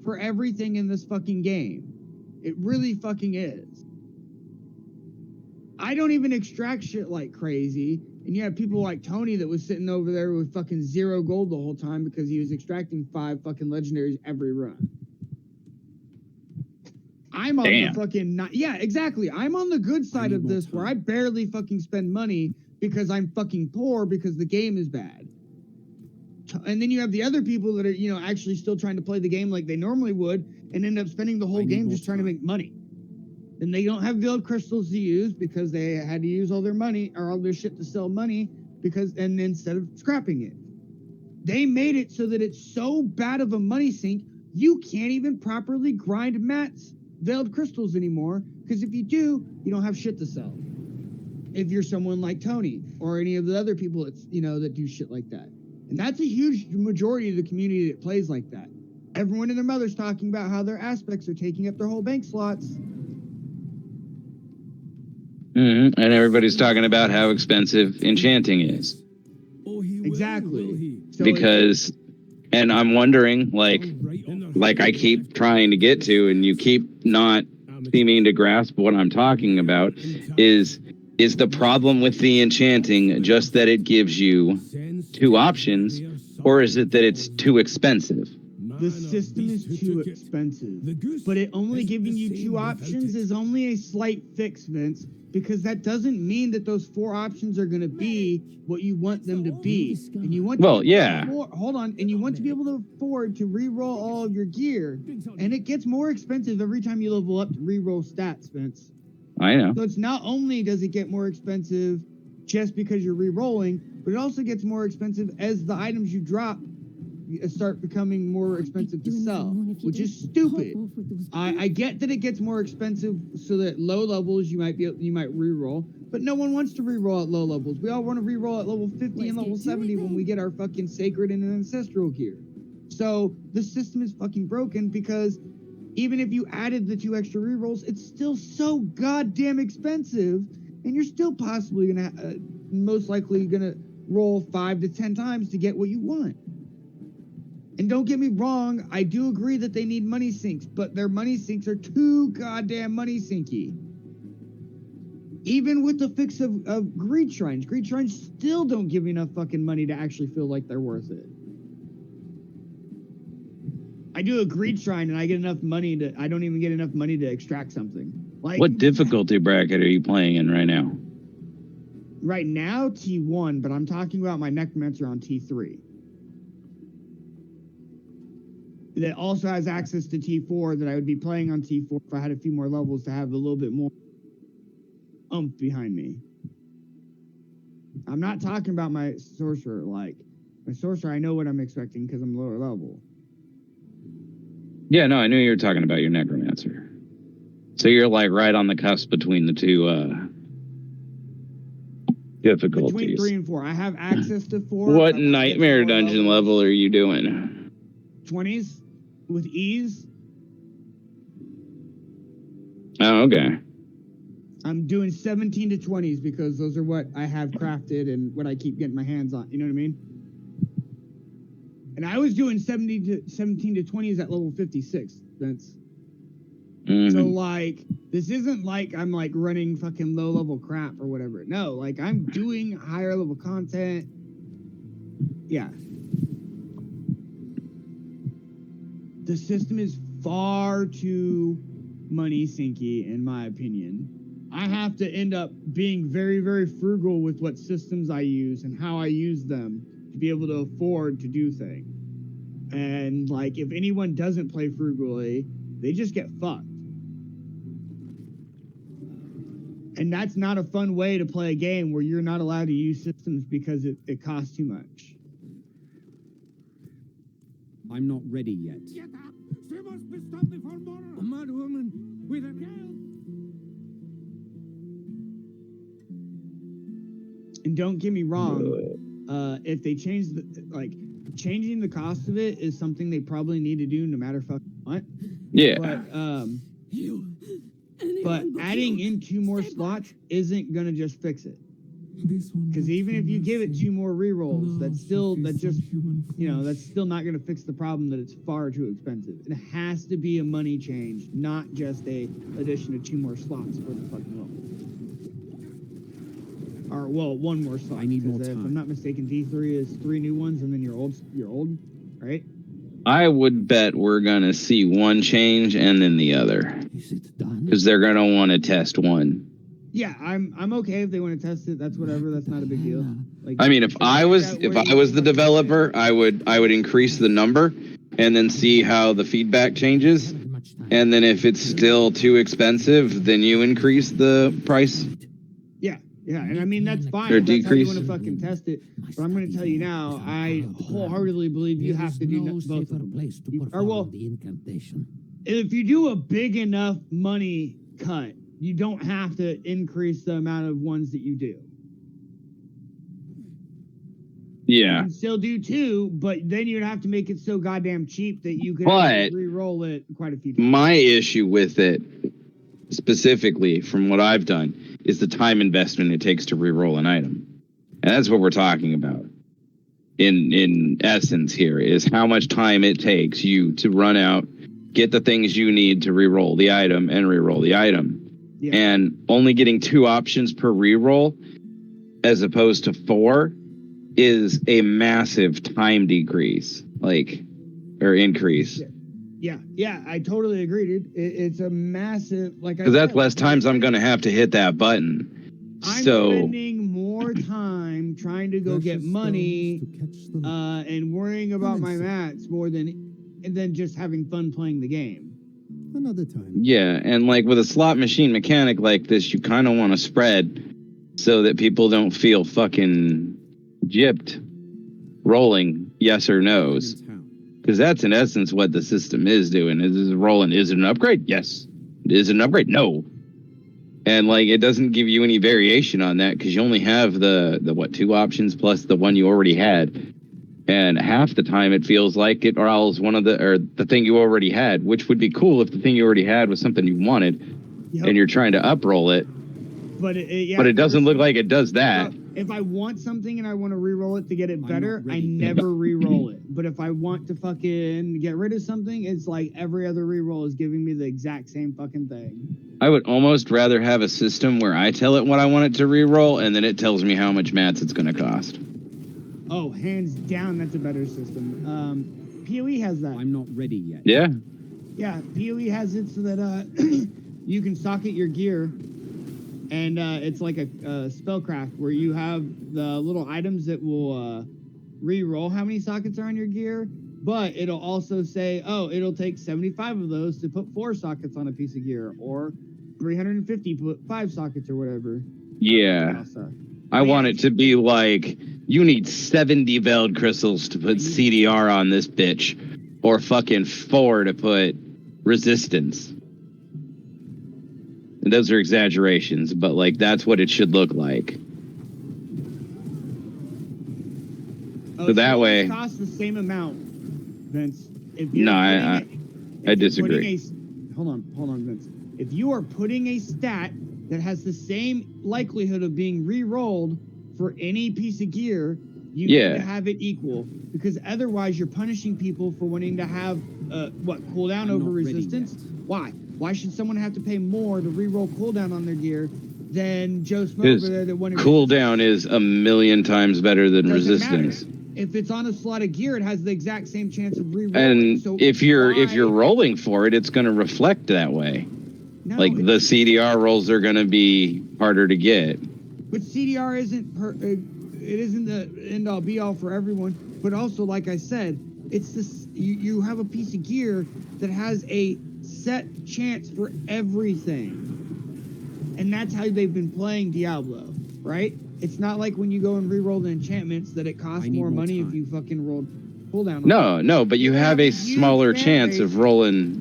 for everything in this fucking game. It really fucking is. I don't even extract shit like crazy. And you have people like Tony that was sitting over there with fucking 0 gold the whole time because he was extracting 5 fucking legendaries every run. I'm on the fucking... Yeah, exactly. I'm on the good side of this where I barely fucking spend money because I'm fucking poor because the game is bad. And then you have the other people that are, you know, actually still trying to play the game like they normally would and end up spending the whole game just trying to make money. And they don't have veiled crystals to use because they had to use all their money or all their shit to sell money and instead of scrapping it. They made it so that it's so bad of a money sink, you can't even properly grind Matt's veiled crystals anymore because if you do, you don't have shit to sell. If you're someone like Tony or any of the other people that's, you know, that do shit like that. And that's a huge majority of the community that plays like that. Everyone and their mother's talking about how their aspects are taking up their whole bank slots. And everybody's talking about how expensive enchanting is. Exactly. So because, and I'm wondering, like I keep trying to get to, and you keep not seeming to grasp what I'm talking about, is the problem with the enchanting just that it gives you 2 options, or is it that it's too expensive? The system is too expensive, but it only giving you 2 options is only a slight fix, Vince, because that doesn't mean that those 4 options are going to be what you want them to be. And you want to and you want to be able to afford to re-roll all of your gear, and it gets more expensive every time you level up to re-roll stats, Vince. I know. So it's not only does it get more expensive just because you're re-rolling, but it also gets more expensive as the items you drop start becoming more expensive to sell, which is stupid. I get that it gets more expensive so that low levels you might re-roll, but no one wants to re-roll at low levels. We all want to re-roll at level 50 and level 70 when we get our fucking sacred and ancestral gear. So the system is fucking broken because even if you added the 2 extra re-rolls, it's still so goddamn expensive, and you're still possibly gonna most likely gonna roll 5 to 10 times to get what you want. And don't get me wrong, I do agree that they need money sinks, but their money sinks are too goddamn money sinky. Even with the fix of greed shrines still don't give you enough fucking money to actually feel like they're worth it. I do a greed shrine and I don't even get enough money to extract something. Like, what difficulty bracket are you playing in right now? Right now, T1, but I'm talking about my necromancer on T3. That also has access to T4 that I would be playing on T4 if I had a few more levels to have a little bit more oomph behind me. I'm not talking about my sorcerer. Like, my sorcerer, I know what I'm expecting because I'm lower level. Yeah, no, I knew you were talking about your necromancer. So you're like right on the cusp between the 2 difficulties. Between 3 and 4. I have access to 4. What nightmare dungeon level are you doing? 20s with ease. Oh, okay. I'm doing 17 to 20s because those are what I have crafted and what I keep getting my hands on. You know what I mean? And I was doing 17 to 20s at level 56, Vince. So, like, this isn't like I'm, like, running fucking low-level crap or whatever. No, like, I'm doing higher-level content. Yeah. The system is far too money-sinky, in my opinion. I have to end up being very, very frugal with what systems I use and how I use them to be able to afford to do things. And like, if anyone doesn't play frugally, they just get fucked. And that's not a fun way to play a game where you're not allowed to use systems because it costs too much. I'm not ready yet. Get up! She must be stopped before more. A mad woman with a girl. And don't get me wrong, if they change changing the cost of it is something they probably need to do no matter fucking what. Yeah. But adding in 2 more slots isn't gonna just fix it. Because even if you give it 2 more rerolls, that's still not gonna fix the problem that it's far too expensive. It has to be a money change, not just a addition of 2 more slots for the fucking roll. Or 1 more slot. I need more If time. I'm not mistaken, D3 is 3 new ones, and then you're old, right? I would bet we're gonna see one change and then the other, Is it done? because they're gonna want to test one. Yeah, I'm okay if they want to test it. That's whatever. That's not a big deal. Like, I mean, if I was the developer, I would increase the number and then see how the feedback changes. And then if it's still too expensive, then you increase the price. Yeah, and I mean that's fine. Or If that's how you decrease. want to fucking test it. But I'm going to tell you now, I wholeheartedly believe you have to do both of them. If you do a big enough money cut, you don't have to increase the amount of ones that you do. You Yeah. can still do 2, but then you'd have to make it so goddamn cheap that you could But re-roll it quite a few times. my issue with it, specifically from what I've done, is the time investment it takes to re-roll an item. And that's what we're talking about. In essence here is how much time it takes you to run out, get the things you need to re-roll the item and re-roll the item. Yeah. And only getting 2 options per re-roll as opposed to 4 is a massive time decrease, or increase. Yeah, I totally agree, dude. It's a massive, Because that's less times I'm gonna have to hit that button. I'm So spending more time trying to go get money and worrying about my mats more than just having fun playing the game. Another time. yeah, and like with a slot machine mechanic like this, you kind of want to spread so that people don't feel fucking gypped rolling yes or no's. Because that's in essence what the system is doing. Is rolling. Is it an upgrade? Yes. Is it an upgrade? No. And like it doesn't give you any variation on that because you only have the 2 options plus the one you already had. And half the time it feels like it rolls the thing you already had, which would be cool if the thing you already had was something you wanted and you're trying to up-roll it. But it doesn't look like it does that. If I want something and I want to re-roll it to get it better, I never re-roll it. But if I want to fucking get rid of something, it's like every other re-roll is giving me the exact same fucking thing. I would almost rather have a system where I tell it what I want it to re-roll and then it tells me how much mats it's going to cost. Oh, hands down, that's a better system. PoE has that. I'm not ready yet. Yeah. Yeah, PoE has it so that you can socket your gear. And it's like a spellcraft where you have the little items that will re-roll how many sockets are on your gear, but it'll also say, it'll take 75 of those to put 4 sockets on a piece of gear, or 350 put 5 sockets or whatever. Yeah. I want it to be like, you need 70 Veld crystals to put CDR on this bitch, or fucking 4 to put resistance. And those are exaggerations, but like that's what it should look like. So that way, it costs the same amount, Vince. If No, I you're disagree. Hold on, Vince. If you are putting a stat that has the same likelihood of being re-rolled for any piece of gear, you need to have it equal, because otherwise you're punishing people for wanting to have cooldown over resistance. Why should someone have to pay more to re-roll cooldown on their gear than Joe Smo over there that wanted cooldown is a million times better than resistance. If it's on a slot of gear, it has the exact same chance of re-rolling. And so if you're rolling for it, it's going to reflect that way. No, like the CDR rolls are going to be harder to get. But CDR isn't it isn't the end all be all for everyone, but also, like I said, it's this, you have a piece of gear that has a set chance for everything. And that's how they've been playing Diablo, right? It's not like when you go and re-roll the enchantments that it costs more money if you fucking rolled cooldown. No, but you have a huge smaller fan chance base. of rolling.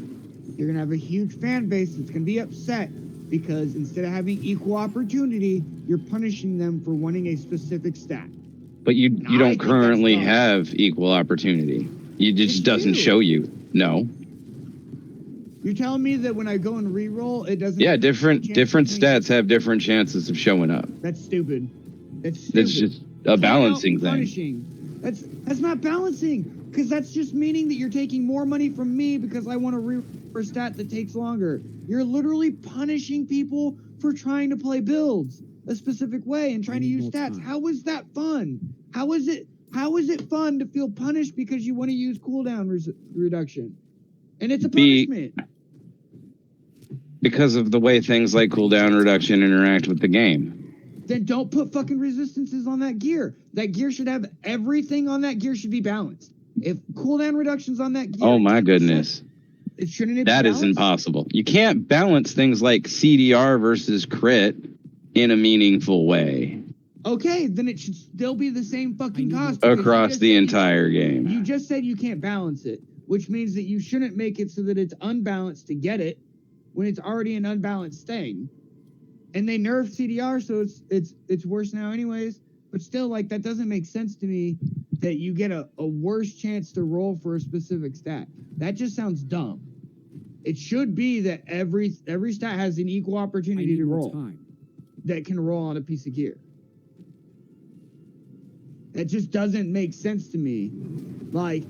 You're gonna have a huge fan base that's gonna be upset because instead of having equal opportunity, you're punishing them for wanting a specific stat. But you I don't think currently that's dumb. have equal opportunity. It just You doesn't do. show you. No. You're telling me that when I go and re-roll, it doesn't. Yeah, different chance between- stats have different chances of showing up. That's stupid. That's stupid. It's just a balancing thing. Punishing. That's not balancing, because that's just meaning that you're taking more money from me because I want to re for a stat that takes longer. You're literally punishing people for trying to play builds a specific way and trying to use stats. How is that fun? How is it fun to feel punished because you want to use cooldown reduction? And it's a punishment. Because of the way things like cooldown reduction interact with the game. Then don't put fucking resistances on that gear. That gear should have everything on that gear should be balanced. If cooldown reductions on that gear, Oh my 10%, goodness. it shouldn't it That be is balanced? impossible. You can't balance things like CDR versus crit in a meaningful way Okay, then it should still be the same fucking cost. because you across just the said entire game. You just said you can't balance it, which means that you shouldn't make it so that it's unbalanced to get it when it's already an unbalanced thing. And they nerfed CDR, so it's worse now anyways. But still, like, that doesn't make sense to me that you get a worse chance to roll for a specific stat. That just sounds dumb. It should be that every stat has an equal opportunity to roll that can roll on a piece of gear. That just doesn't make sense to me. Like,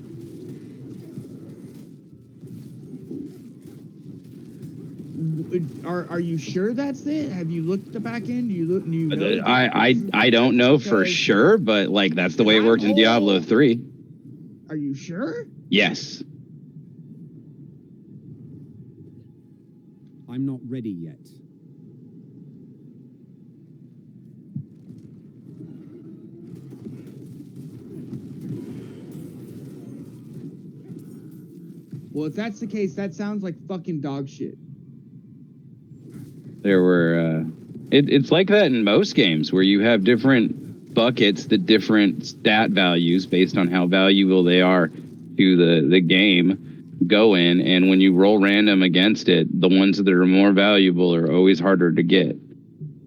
are you sure that's it? Have you looked at the back end? Do you know? I don't know for Because- sure, but like that's the way it worked in Diablo 3. Are you sure? Yes. I'm not ready yet. Well, if that's the case, that sounds like fucking dog shit. There were it's like that in most games where you have different buckets that different stat values based on how valuable they are to the game go in, and when you roll random against it, the ones that are more valuable are always harder to get.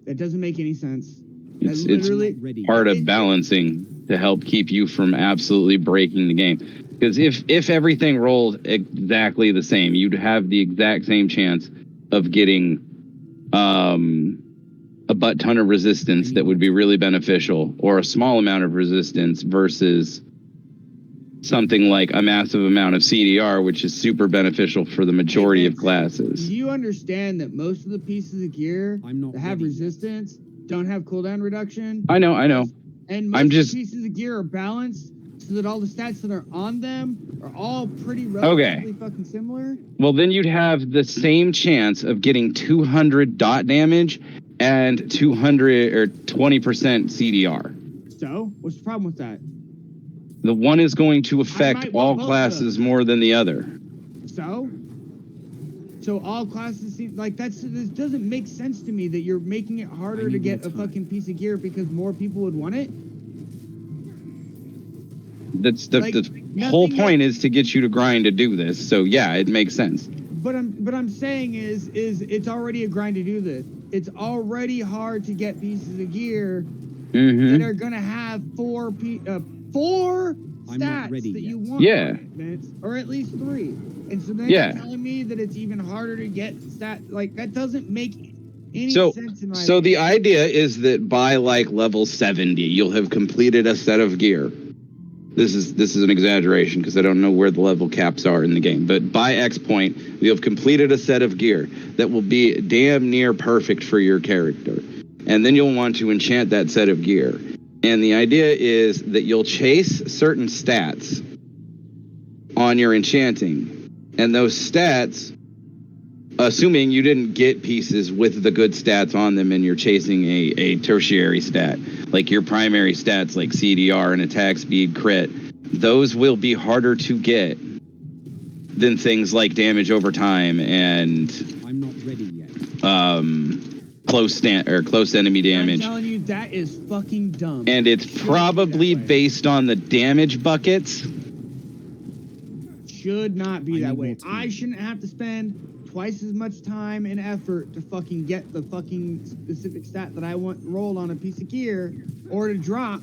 That doesn't make any sense. It's Ready. part of balancing to help keep you from absolutely breaking the game. Because if everything rolled exactly the same, you'd have the exact same chance of getting a butt ton of resistance that would be really beneficial, or a small amount of resistance versus something like a massive amount of CDR, which is super beneficial for the majority of classes. Do you understand that most of the pieces of gear that have resistance don't have cooldown reduction? I know. And most of the pieces of gear are balanced so that all the stats that are on them are all pretty relatively fucking similar. Well, then you'd have the same chance of getting 200 dot damage and 200 or 20% CDR. So, what's the problem with that? The one is going to affect might want all both of classes them. more than the other. So all classes seem like this doesn't make sense to me that you're making it harder to get a fucking piece of gear because more people would want it. That's Like, the whole point is to get you to grind to do this. So yeah, it makes sense. But I'm saying is it's already a grind to do this. It's already hard to get pieces of gear that are gonna have four stats that you want. Yeah. Vince, or at least 3. And so then Yeah. you're telling me that it's even harder to get like that doesn't make any So sense in my so the opinion. idea is that by like level 70, you'll have completed a set of gear. This is an exaggeration because I don't know where the level caps are in the game, but by X point, you'll have completed a set of gear that will be damn near perfect for your character. And then you'll want to enchant that set of gear. And the idea is that you'll chase certain stats on your enchanting, and those stats assuming you didn't get pieces with the good stats on them and you're chasing a tertiary stat, like your primary stats like CDR and attack speed, crit, those will be harder to get than things like damage over time and I'm not ready yet. close enemy damage. I'm telling you, that is fucking dumb. And it's probably based on the damage buckets. Should not be I that need way. more time. I shouldn't have to spend twice as much time and effort to fucking get the fucking specific stat that I want rolled on a piece of gear or to drop.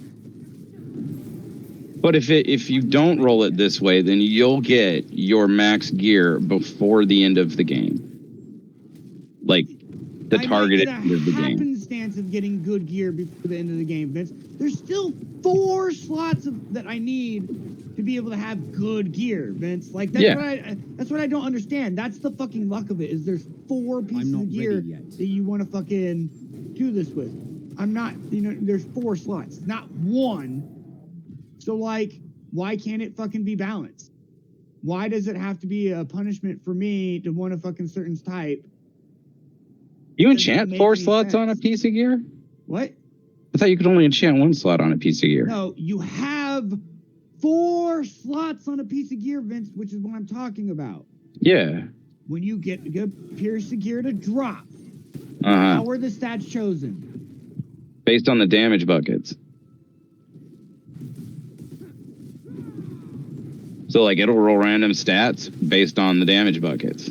But if you don't roll it this way, then you'll get your max gear before the end of the game. Like the targeted end of the game. Happenstance of getting good gear before the end of the game, Vince. There's still 4 slots that I need to be able to have good gear, Vince. Like that's what I don't understand. That's the fucking luck of it. Is there's 4 pieces of gear that you want to fucking do this with. I'm not. There's 4 slots, not 1. So like, why can't it fucking be balanced? Why does it have to be a punishment for me to want a fucking certain type? You enchant 4 slots on a piece of gear? What? I thought you could only enchant 1 slot on a piece of gear. No, you have 4 slots on a piece of gear, Vince, which is what I'm talking about. Yeah. When you get a piece of gear to drop, how are the stats chosen? Based on the damage buckets. So like it'll roll random stats based on the damage buckets.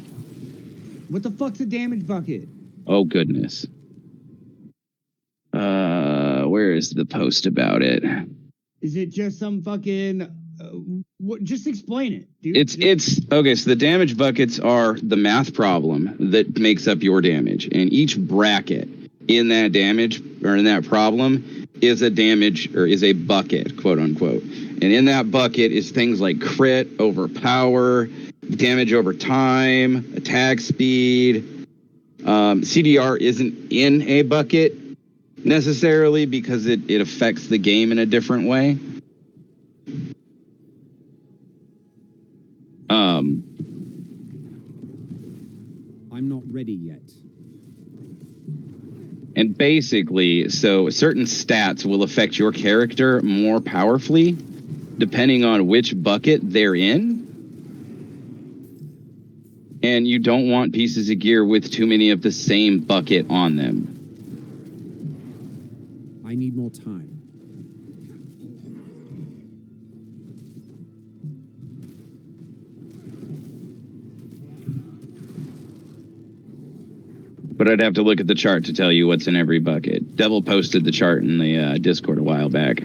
What the fuck's a damage bucket? Oh goodness. Where is the post about it? Is it just some fucking just explain it, dude. It's okay, so the damage buckets are the math problem that makes up your damage. And each bracket in that damage or in that problem is a damage or is a bucket, quote unquote. And in that bucket is things like crit, overpower, damage over time, attack speed. CDR isn't in a bucket necessarily because it affects the game in a different way. I'm not ready yet. And basically, so certain stats will affect your character more powerfully depending on which bucket they're in. And you don't want pieces of gear with too many of the same bucket on them. I need more time. But I'd have to look at the chart to tell you what's in every bucket. Devil posted the chart in the Discord a while back.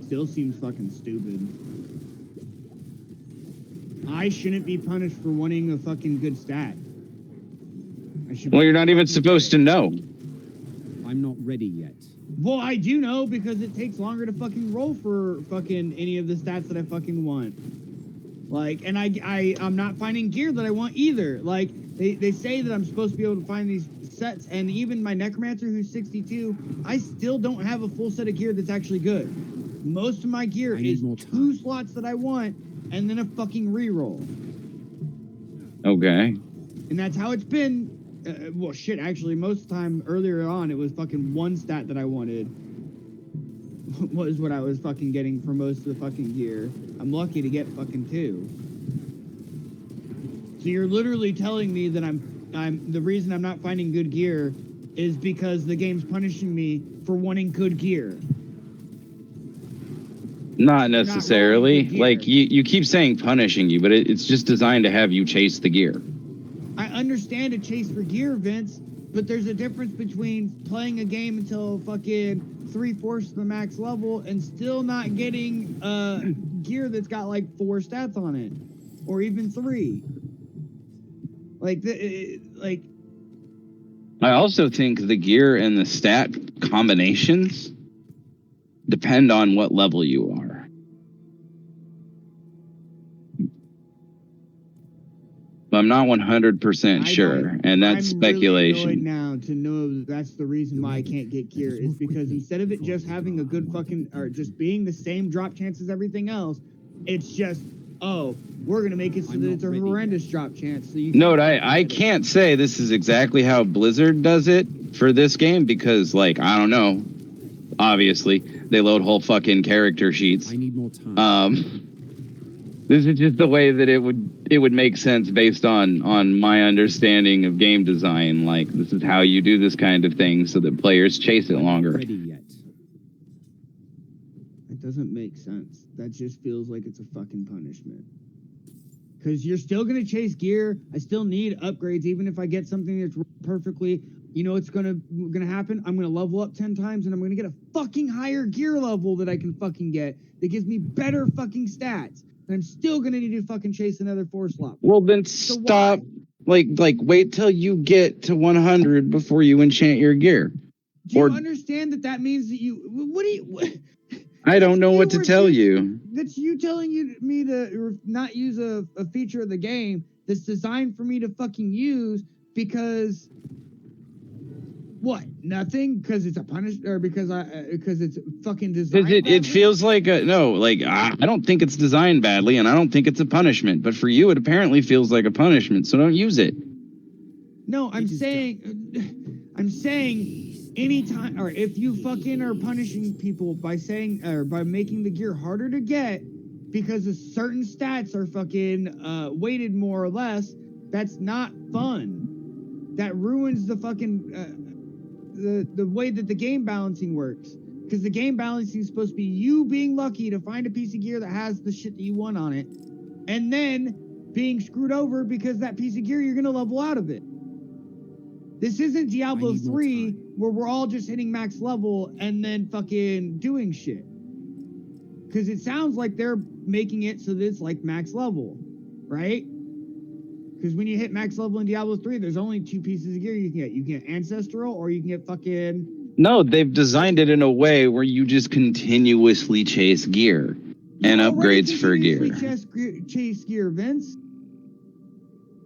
Still seems fucking stupid. I shouldn't be punished for wanting a fucking good stat. Well, you're not even supposed to know. I'm not ready yet. Well, I do know because it takes longer to fucking roll for fucking any of the stats that I fucking want. Like, and I'm not finding gear that I want either. Like, they say that I'm supposed to be able to find these sets, and even my Necromancer, who's 62, I still don't have a full set of gear that's actually good. Most of my gear is 2 slots that I want, and then a fucking reroll. Okay. And that's how it's been. Well, shit, actually, most of the time earlier on, it was fucking 1 stat that I wanted. Was what I was fucking getting for most of the fucking gear. I'm lucky to get fucking 2. So you're literally telling me that I'm the reason I'm not finding good gear is because the game's punishing me for wanting good gear. Not necessarily. Like, you keep saying punishing you, but it's just designed to have you chase the gear. I understand a chase for gear, Vince, but there's a difference between playing a game until fucking 3/4 of the max level and still not getting gear that's got like 4 stats on it, or even 3. Like I also think the gear and the stat combinations depend on what level you are. I'm not 100% sure, and that's speculation. Really annoyed now to know that's the reason why I can't get gear is because instead of it just having a good fucking or just being the same drop chance as everything else, it's just oh, we're gonna make it so I'm that not it's a ready horrendous drop chance. So you Note, can't I get it. can't say this is exactly how Blizzard does it for this game because, like, I don't know. Obviously, they load whole fucking character sheets. I need more time. This is just the way that it would make sense based on my understanding of game design. Like, this is how you do this kind of thing so that players chase it I'm not longer. ready yet. It doesn't make sense. That just feels like it's a fucking punishment. Because you're still gonna chase gear. I still need upgrades, even if I get something that's perfectly. You know what's gonna happen? I'm gonna level up 10 times, and I'm gonna get a fucking higher gear level that I can fucking get that gives me better fucking stats. And I'm still gonna need to fucking chase another 4 slot. Well, then So stop. why? Like, wait till you get to 100 before you enchant your gear. Do you Or- understand that means that you? What do you? What, I don't know what to tell refusing- you. That's you telling me to not use a feature of the game that's designed for me to fucking use because what? Nothing? Because it's a punish or because it's fucking designed. Because it badly? feels like I don't think it's designed badly, and I don't think it's a punishment. But for you, it apparently feels like a punishment. So don't use it. No, I'm It is saying anytime or if you fucking are punishing people by saying or by making the gear harder to get because of certain stats are fucking weighted more or less, that's not fun. That ruins the fucking the way that the game balancing works. Because the game balancing is supposed to be you being lucky to find a piece of gear that has the shit that you want on it, and then being screwed over because that piece of gear you're gonna level out of it. This isn't Diablo I need more 3 time. where we're all just hitting max level and then fucking doing shit. Because it sounds like they're making it so that it's like max level, right? Because when you hit max level in Diablo 3, there's only 2 pieces of gear you can get. You can get Ancestral or you can get fucking... No, they've designed it in a way where you just continuously chase gear and You already upgrades for gear. continuously chase gear, Vince.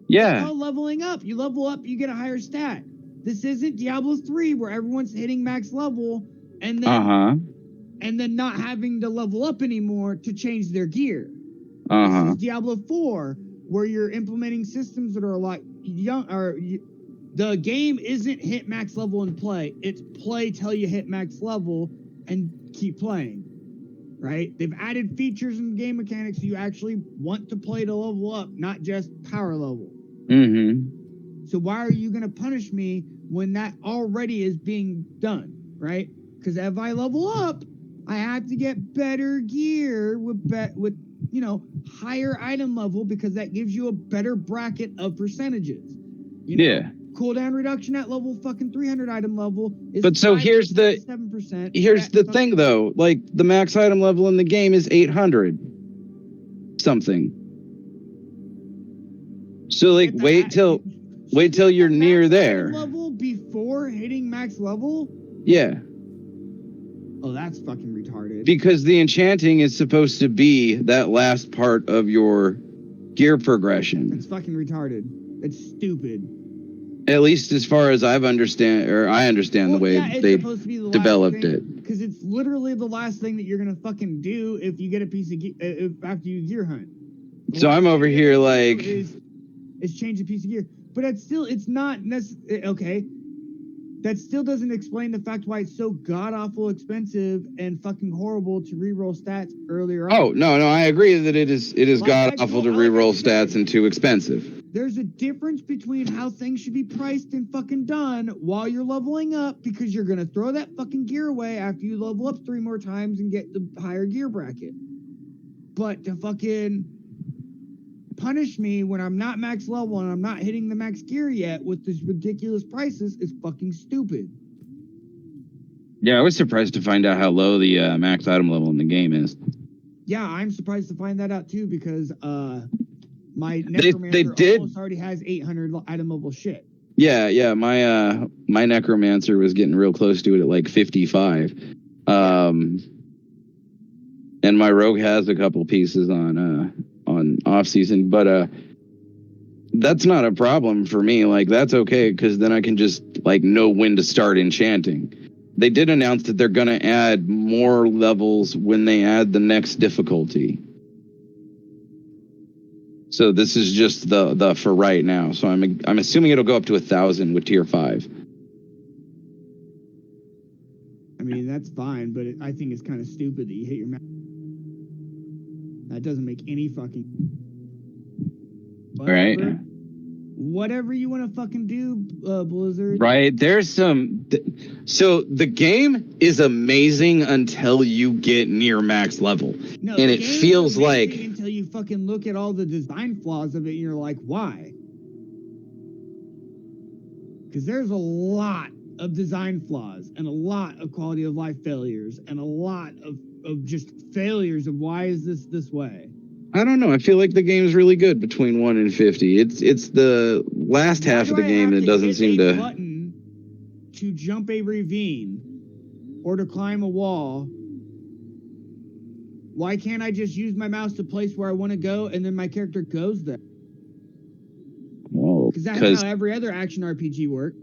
Yeah. Oh, leveling up. You level up, you get a higher stat. This isn't Diablo 3 where everyone's hitting max level and then not having to level up anymore to change their gear. This is Diablo 4 where you're implementing systems that are a lot young. The game isn't hit max level and play. It's play till you hit max level and keep playing. Right? They've added features in game mechanics so you actually want to play to level up, not just power level. So why are you going to punish me when that already is being done, right? Because if I level up, I have to get better gear with higher item level because that gives you a better bracket of percentages. Yeah. Cooldown reduction at level fucking 300 item level is But so here's the 7%. here's the thing though, like the max item level in the game is 800 something. So like wait till you're near there. Level before hitting max level? Yeah. Oh, that's fucking retarded. Because the enchanting is supposed to be that last part of your gear progression. It's fucking retarded. It's stupid. At least as far as I understand the way they developed it. Because it's literally the last thing that you're gonna fucking do if you get a piece of gear after you gear hunt. So I'm over here like is change a piece of gear, but it's not necessary. Okay, that still doesn't explain the fact why it's so god awful expensive and fucking horrible to reroll stats earlier on. Oh no, I agree that it is god awful to reroll stats and too expensive. There's a difference between how things should be priced and fucking done while you're leveling up because you're gonna throw that fucking gear away after you level up 3 more times and get the higher gear bracket. But to fucking punish me when I'm not max level and I'm not hitting the max gear yet with these ridiculous prices is fucking stupid. Yeah, I was surprised to find out how low the max item level in the game is. Yeah, I'm surprised to find that out too because my necromancer almost already has 800 item level shit. Yeah, my necromancer was getting real close to it at like 55. And my rogue has a couple pieces on off season, but that's not a problem for me. Like that's okay because then I can just like know when to start enchanting. They did announce that they're gonna add more levels when they add the next difficulty. So this is just the for right now. So I'm assuming it'll go up to 1,000 with tier 5. I mean, that's fine, but I think it's kind of stupid that you hit your max. That doesn't make any fucking. Right. Whatever you want to fucking do, Blizzard. Right. There's some. So the game is amazing until you get near max level, No, and the it game is feels amazing like until you fucking look at all the design flaws of it, and you're like, why? Because there's a lot of design flaws and a lot of quality of life failures and a lot of just failures of why is this way. I don't know. I feel like the game's really good between 1 and 50. It's the last half of the game that doesn't seem to. Button to jump a ravine or to climb a wall. Why can't I just use my mouse to place where I want to go and then my character goes there? Whoa. Because that's how every other action RPG works.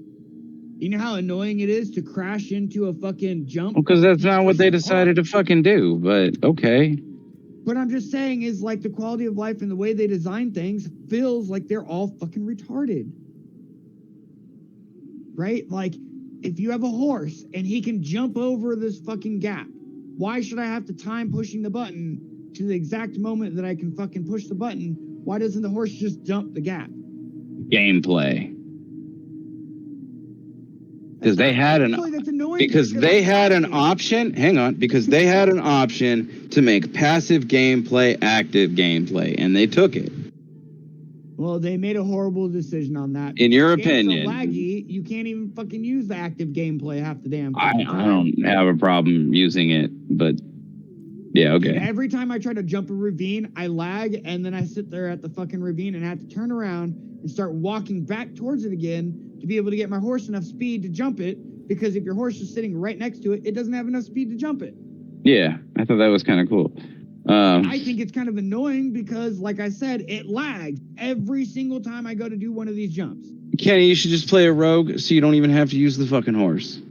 You know how annoying it is to crash into a fucking jump? Because that's not what they decided to fucking do. But okay. What I'm just saying is, like, the quality of life and the way they design things feels like they're all fucking retarded. Right? Like, if you have a horse and he can jump over this fucking gap, why should I have to time pushing the button to the exact moment that I can fucking push the button? Why doesn't the horse just jump the gap? Gameplay. Because they had an option. Hang on, because they had an option to make passive gameplay active gameplay, and they took it. Well, they made a horrible decision on that. In your The game's opinion, so laggy, you can't even fucking use the active gameplay half the damn I time. don't have a problem using it, but yeah, okay. And every time I try to jump a ravine, I lag, and then I sit there at the fucking ravine and have to turn around and start walking back towards it again to be able to get my horse enough speed to jump it, because if your horse is sitting right next to it, it doesn't have enough speed to jump it. Yeah, I thought that was kind of cool. I think it's kind of annoying because, like I said, it lags every single time I go to do one of these jumps. Kenny, you should just play a rogue so you don't even have to use the fucking horse.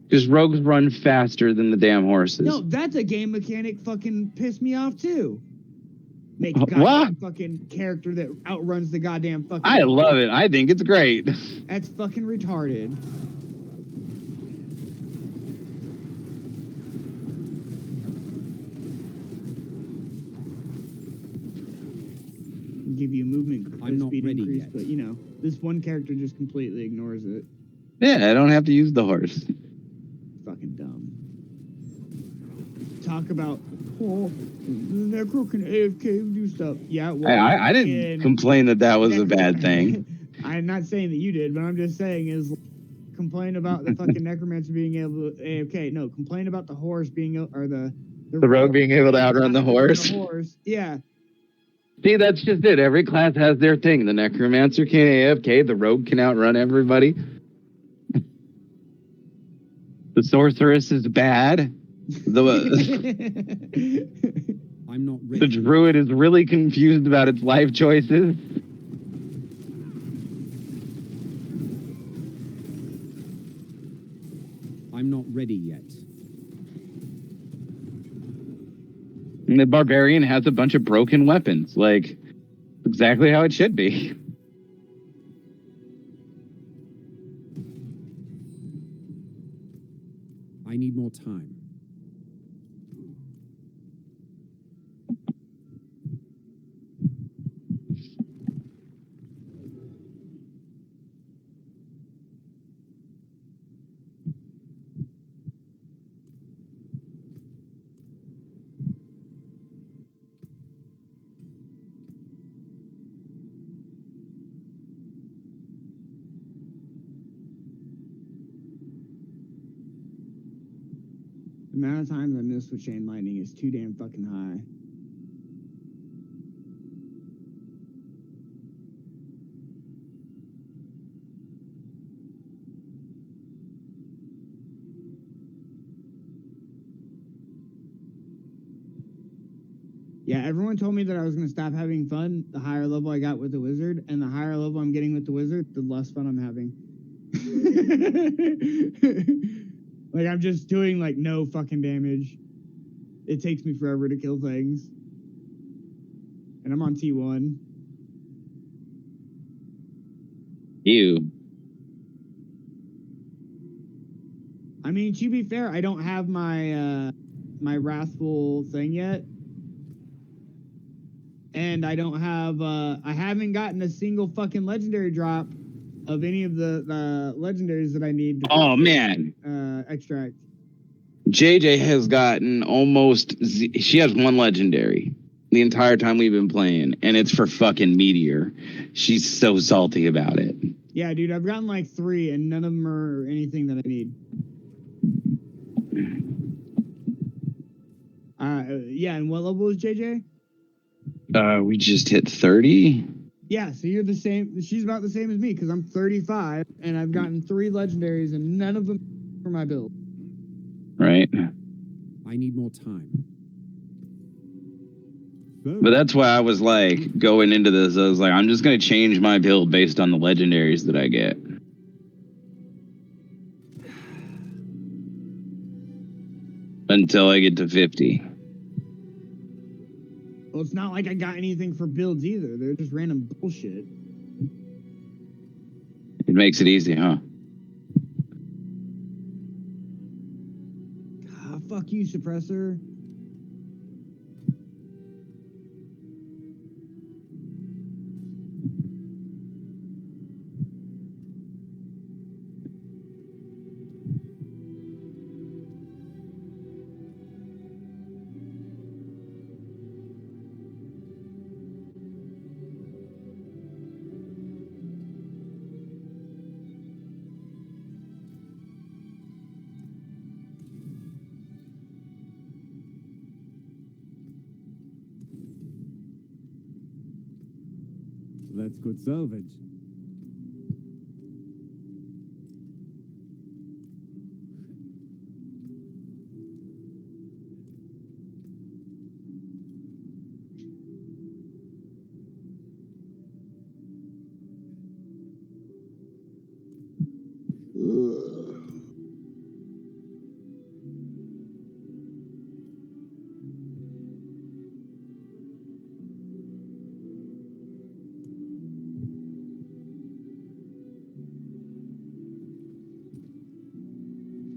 Because rogues run faster than the damn horses. No, that's a game mechanic fucking pissed me off too. Make a goddamn fucking character that outruns the goddamn fucking... I love it. I think it's great. That's fucking retarded. Give you a movement I'm not speed ready increase, yet. but you know, this one character just completely ignores it. Yeah, I don't have to use the horse. Fucking dumb. Talk about, oh, the necro can AFK and do stuff. Yeah, well, I didn't complain that was a bad thing. I'm not saying that you did, but I'm just saying is complain about the fucking necromancer being able to AFK. No, complain about the horse being, or the rogue being able to outrun the horse. Yeah. See, that's just it. Every class has their thing. The necromancer can AFK. The rogue can outrun everybody. The sorceress is bad. I'm not ready. The druid is really confused about its life choices. I'm not ready yet. And the barbarian has a bunch of broken weapons. Like, exactly how it should be. I need more time. The amount of times I miss with chain lightning is too damn fucking high. Yeah, everyone told me that I was going to stop having fun the higher level I got with the wizard, and the higher level I'm getting with the wizard, the less fun I'm having. Like, I'm just doing, like, no fucking damage. It takes me forever to kill things. and I'm on T1. Ew. I mean, to be fair, I don't have my my wrathful thing yet, and I don't have I haven't gotten a single fucking legendary drop of any of the legendaries that I need to Oh man, extract. JJ has gotten she has one legendary the entire time we've been playing, and it's for fucking Meteor. She's so salty about it. Yeah, dude, I've gotten like 3, and none of them are anything that I need. Yeah, and what level is JJ? We just hit 30. Yeah, so you're the same. She's about the same as me because I'm 35, and I've gotten 3 legendaries, and none of them for my build. Right. I need more time. But that's why I was like, going into this, I was like, I'm just going to change my build based on the legendaries that I get. Until I get to 50. Well, it's not like I got anything for builds either. They're just random bullshit. It makes it easy, huh? Ah, fuck you, suppressor. That's good salvage.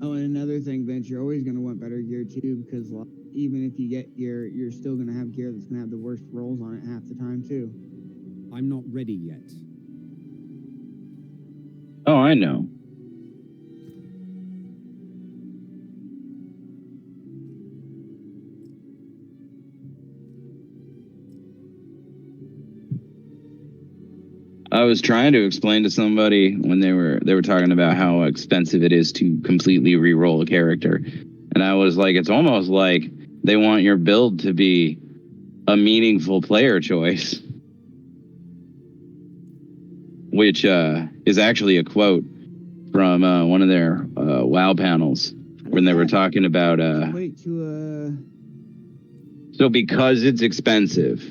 Oh, and another thing, Vince, you're always going to want better gear too, because even if you get gear, you're still going to have gear that's going to have the worst rolls on it half the time too. I'm not ready yet. Oh, I know. I was trying to explain to somebody when they were talking about how expensive it is to completely re-roll a character. And I was like, it's almost like they want your build to be a meaningful player choice. Which is actually a quote from one of their WoW panels when they were talking about Wait to so because it's expensive,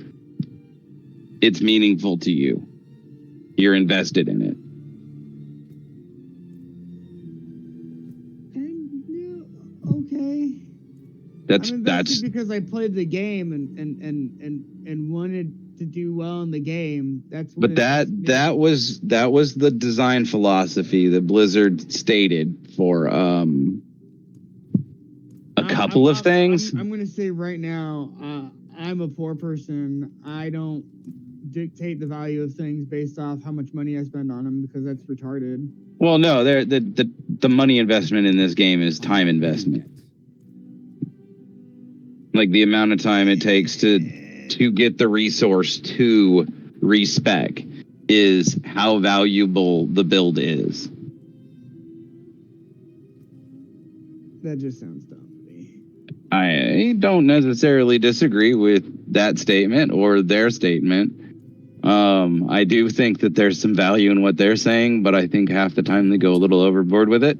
it's meaningful to you. You're invested in it. okay. That's I'm invested because I played the game and wanted to do well in the game. That's what but that was the design philosophy that Blizzard stated for a couple of things. I'm going to say right now, I'm a poor person. I don't dictate the value of things based off how much money I spend on them because that's retarded. Well, no, the money investment in this game is time investment. Like the amount of time it takes to get the resource to respec is how valuable the build is. That just sounds dumb to me. I don't necessarily disagree with that statement or their statement. I do think that there's some value in what they're saying, but I think half the time they go a little overboard with it.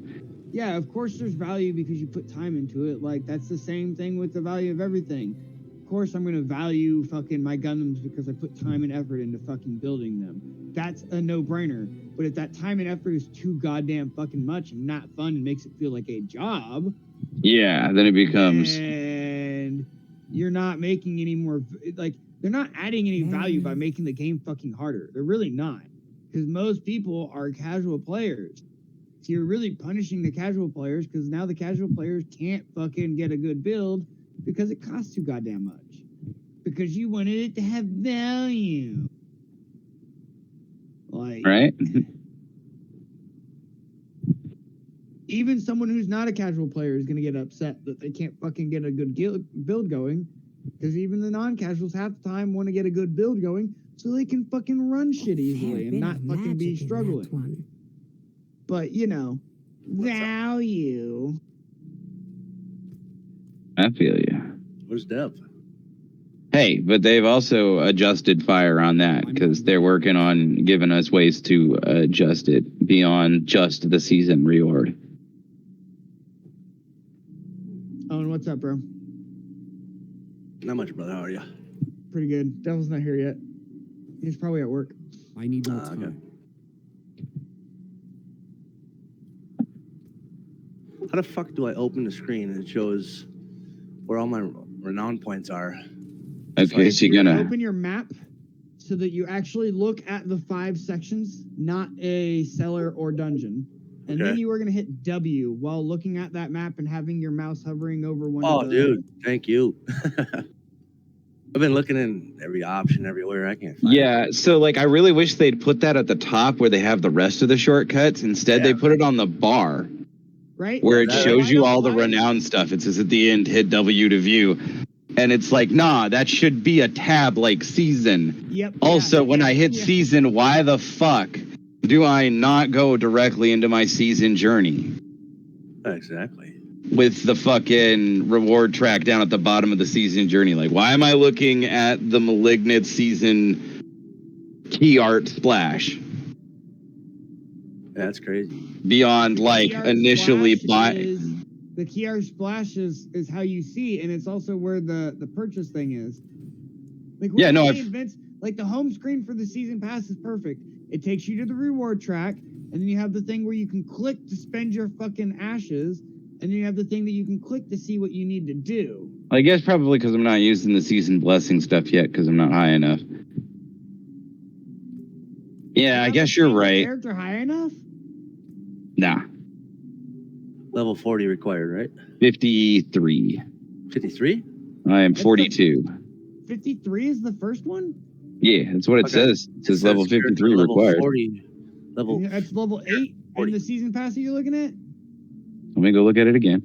Yeah, of course there's value because you put time into it. Like, that's the same thing with the value of everything. Of course I'm going to value fucking my Gundams because I put time and effort into fucking building them. That's a no-brainer. But if that time and effort is too goddamn fucking much and not fun and makes it feel like a job... Yeah, then it becomes... And you're not making any more... Like, they're not adding any value by making the game fucking harder. They're really not, because most people are casual players. So you're really punishing the casual players because now the casual players can't fucking get a good build because it costs too goddamn much. Because you wanted it to have value. Like, Right? even someone who's not a casual player is going to get upset that they can't fucking get a good build going. Because even the non-casuals half the time want to get a good build going so they can fucking run shit easily and not fucking be struggling. But, you know, value. I feel you. Where's Dev? Hey, but they've also adjusted fire on that because they're working on giving us ways to adjust it beyond just the season reorg. Oh, and what's up, bro? Not much, brother. How are you? Pretty good. Devil's not here yet. He's probably at work. I need more Okay. time. How the fuck do I open the screen and it shows where all my renown points are? Okay, If so you're you gonna. open your map so that you actually look at the 5 sections, not a cellar or dungeon. And then Okay. you are going to hit W while looking at that map and having your mouse hovering over one Oh, of the... dude, thank you. I've been looking in every option everywhere. I can't find it. Yeah, so like I really wish they'd put that at the top where they have the rest of the shortcuts. Instead, they Yeah. put it on the bar Right? where it Yeah, shows Why you don't- all the why- renowned stuff. It says at the end, hit W to view. And it's like, nah, that should be a tab like season. Yep. Also, yeah, when yeah, I hit yeah. season, why the fuck do I not go directly into my season journey Exactly. with the fucking reward track down at the bottom of the season journey? Like, why am I looking at the Malignant season key art splash Yeah, that's crazy. beyond The like key art initially splash buy? the key art splash is how you see, and it's also where the purchase thing is. Like, what Yeah, I'm no, saying, Vince, like the home screen for the season pass is perfect. It takes you to the reward track, and then you have the thing where you can click to spend your fucking ashes, and then you have the thing that you can click to see what you need to do. I guess probably because I'm not using the season blessing stuff yet because I'm not high enough. Yeah, I Not guess the you're favorite right. Character high enough? Nah, Level 40 required, right? 53. 53? I am That's 42. 53 is the first one? Yeah, that's what it Okay. says. It says level character 53 level required. 40. Level. That's level 8 in 40. the season pass that you're looking at? Let me go look at it again.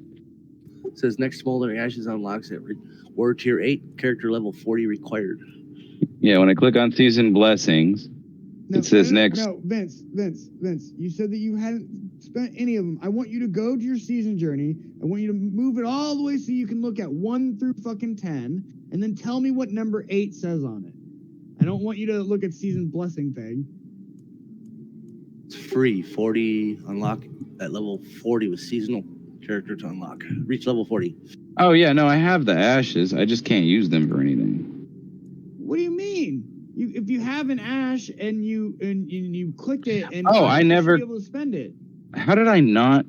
It says next smoldering ashes unlocks it. Word tier 8, character level 40 required. Yeah, when I click on season blessings, No, it says no, next. No, Vince. You said that you hadn't spent any of them. I want you to go to your season journey. I want you to move it all the way so you can look at 1 through fucking 10, and then tell me what number 8 says on it. I don't want you to look at season blessing thing. It's free. 40 unlock at level 40 with seasonal character to unlock. Reach level 40. Oh yeah, no, I have the ashes. I just can't use them for anything. What do you mean? If you have an ash and you clicked it and Oh, I you never- should be able to spend it. How did I not?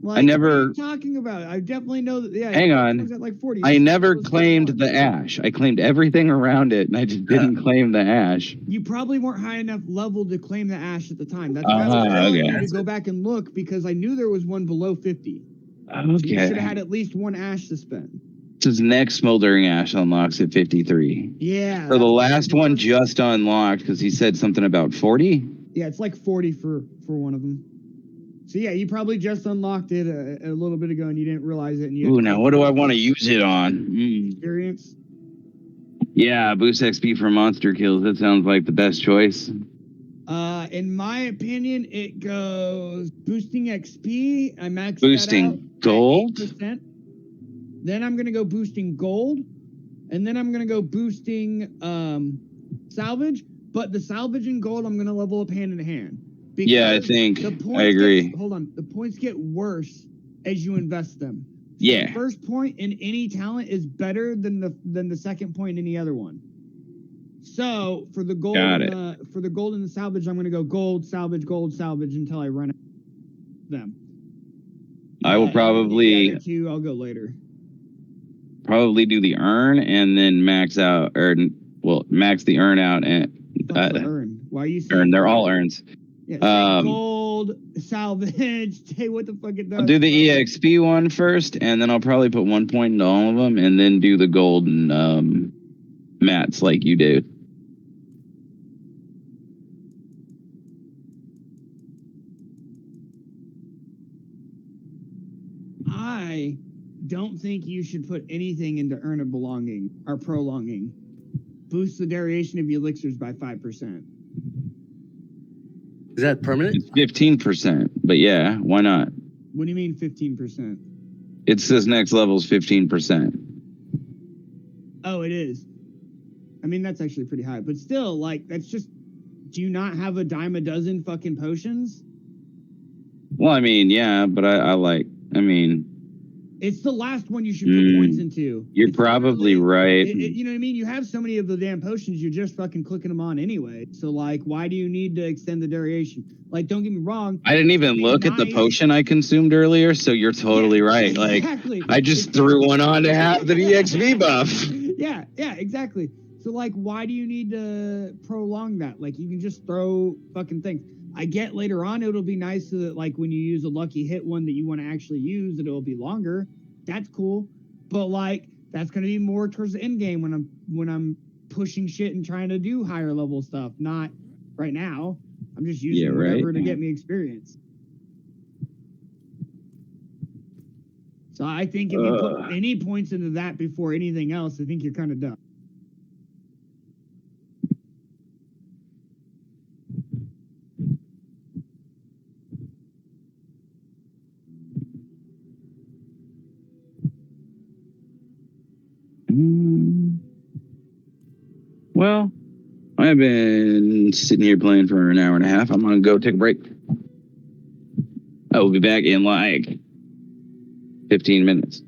Like, I never- What are you talking about? I definitely know that. Yeah. Hang it on. was at like 40. I You never should be able to claimed spend the one. ash. I claimed everything around it, and I just didn't claim the ash. You probably weren't high enough level to claim the ash at the time. That's Ah, why I'm telling okay. you to go back and look, because I knew there was one below 50. You Okay. should have had at least one ash to spend. This is next smoldering ash unlocks at 53. Yeah. So the that's- last one just unlocked because he said something about 40. Yeah, it's like 40 for one of them. So yeah, you probably just unlocked it a little bit ago and you didn't realize it. And you Ooh, now what do I want to use it on? experience? Yeah, boost XP for monster kills. That sounds like the best choice. In my opinion, it goes boosting XP. I maxed Boosting that out at gold? 8%. Then I'm gonna go boosting gold, and then I'm gonna go boosting salvage. But the salvage and gold, I'm gonna level up hand in hand. Yeah, I Because think the points I agree. hold on, the points get worse as you invest them. So Yeah. the first point in any talent is better than the second point in any other one. So for the gold, Got for the gold and the salvage, I'm gonna go gold, salvage, until I run out of them. I will And then probably. the other two, I'll go later. probably do the earn and then max the earn out and Fuck the earn. Why are you saying earn? They're gold? all earns. Yeah, say gold, salvage, say what the fuck it does. I'll do the bro. EXP one first, and then I'll probably put 1 point into all of them, and then do the golden mats like you do. I don't think you should put anything into earn a belonging or prolonging. Boost the duration of your elixirs by 5%. Is that permanent? It's 15%, but yeah, why not? What do you mean 15%? It says next level's 15%. Oh, it is. I mean, that's actually pretty high, but still, like, that's just. Do you not have a dime a dozen fucking potions? Well, I mean, yeah, but It's the last one you should put points into. you're It's probably literally- right. you know what I mean? You have so many of the damn potions, you're just fucking clicking them on anyway. So, like, why do you need to extend the duration? Like, don't get me wrong. I didn't even look at the potion I consumed earlier, so you're totally right. Exactly. Like, I just threw one on to have the EXP buff. Yeah, exactly. So, like, why do you need to prolong that? Like, you can just throw fucking things. I get later on it'll be nice so that, like, when you use a lucky hit one that you want to actually use, that it'll be longer. That's cool. But, like, that's going to be more towards the end game when I'm pushing shit and trying to do higher level stuff. Not right now. I'm just using whatever to get me experience. So I think if you put any points into that before anything else, I think you're kind of dumb. Well, I've been sitting here playing for an hour and a half. I'm gonna go take a break. I will be back in like 15 minutes.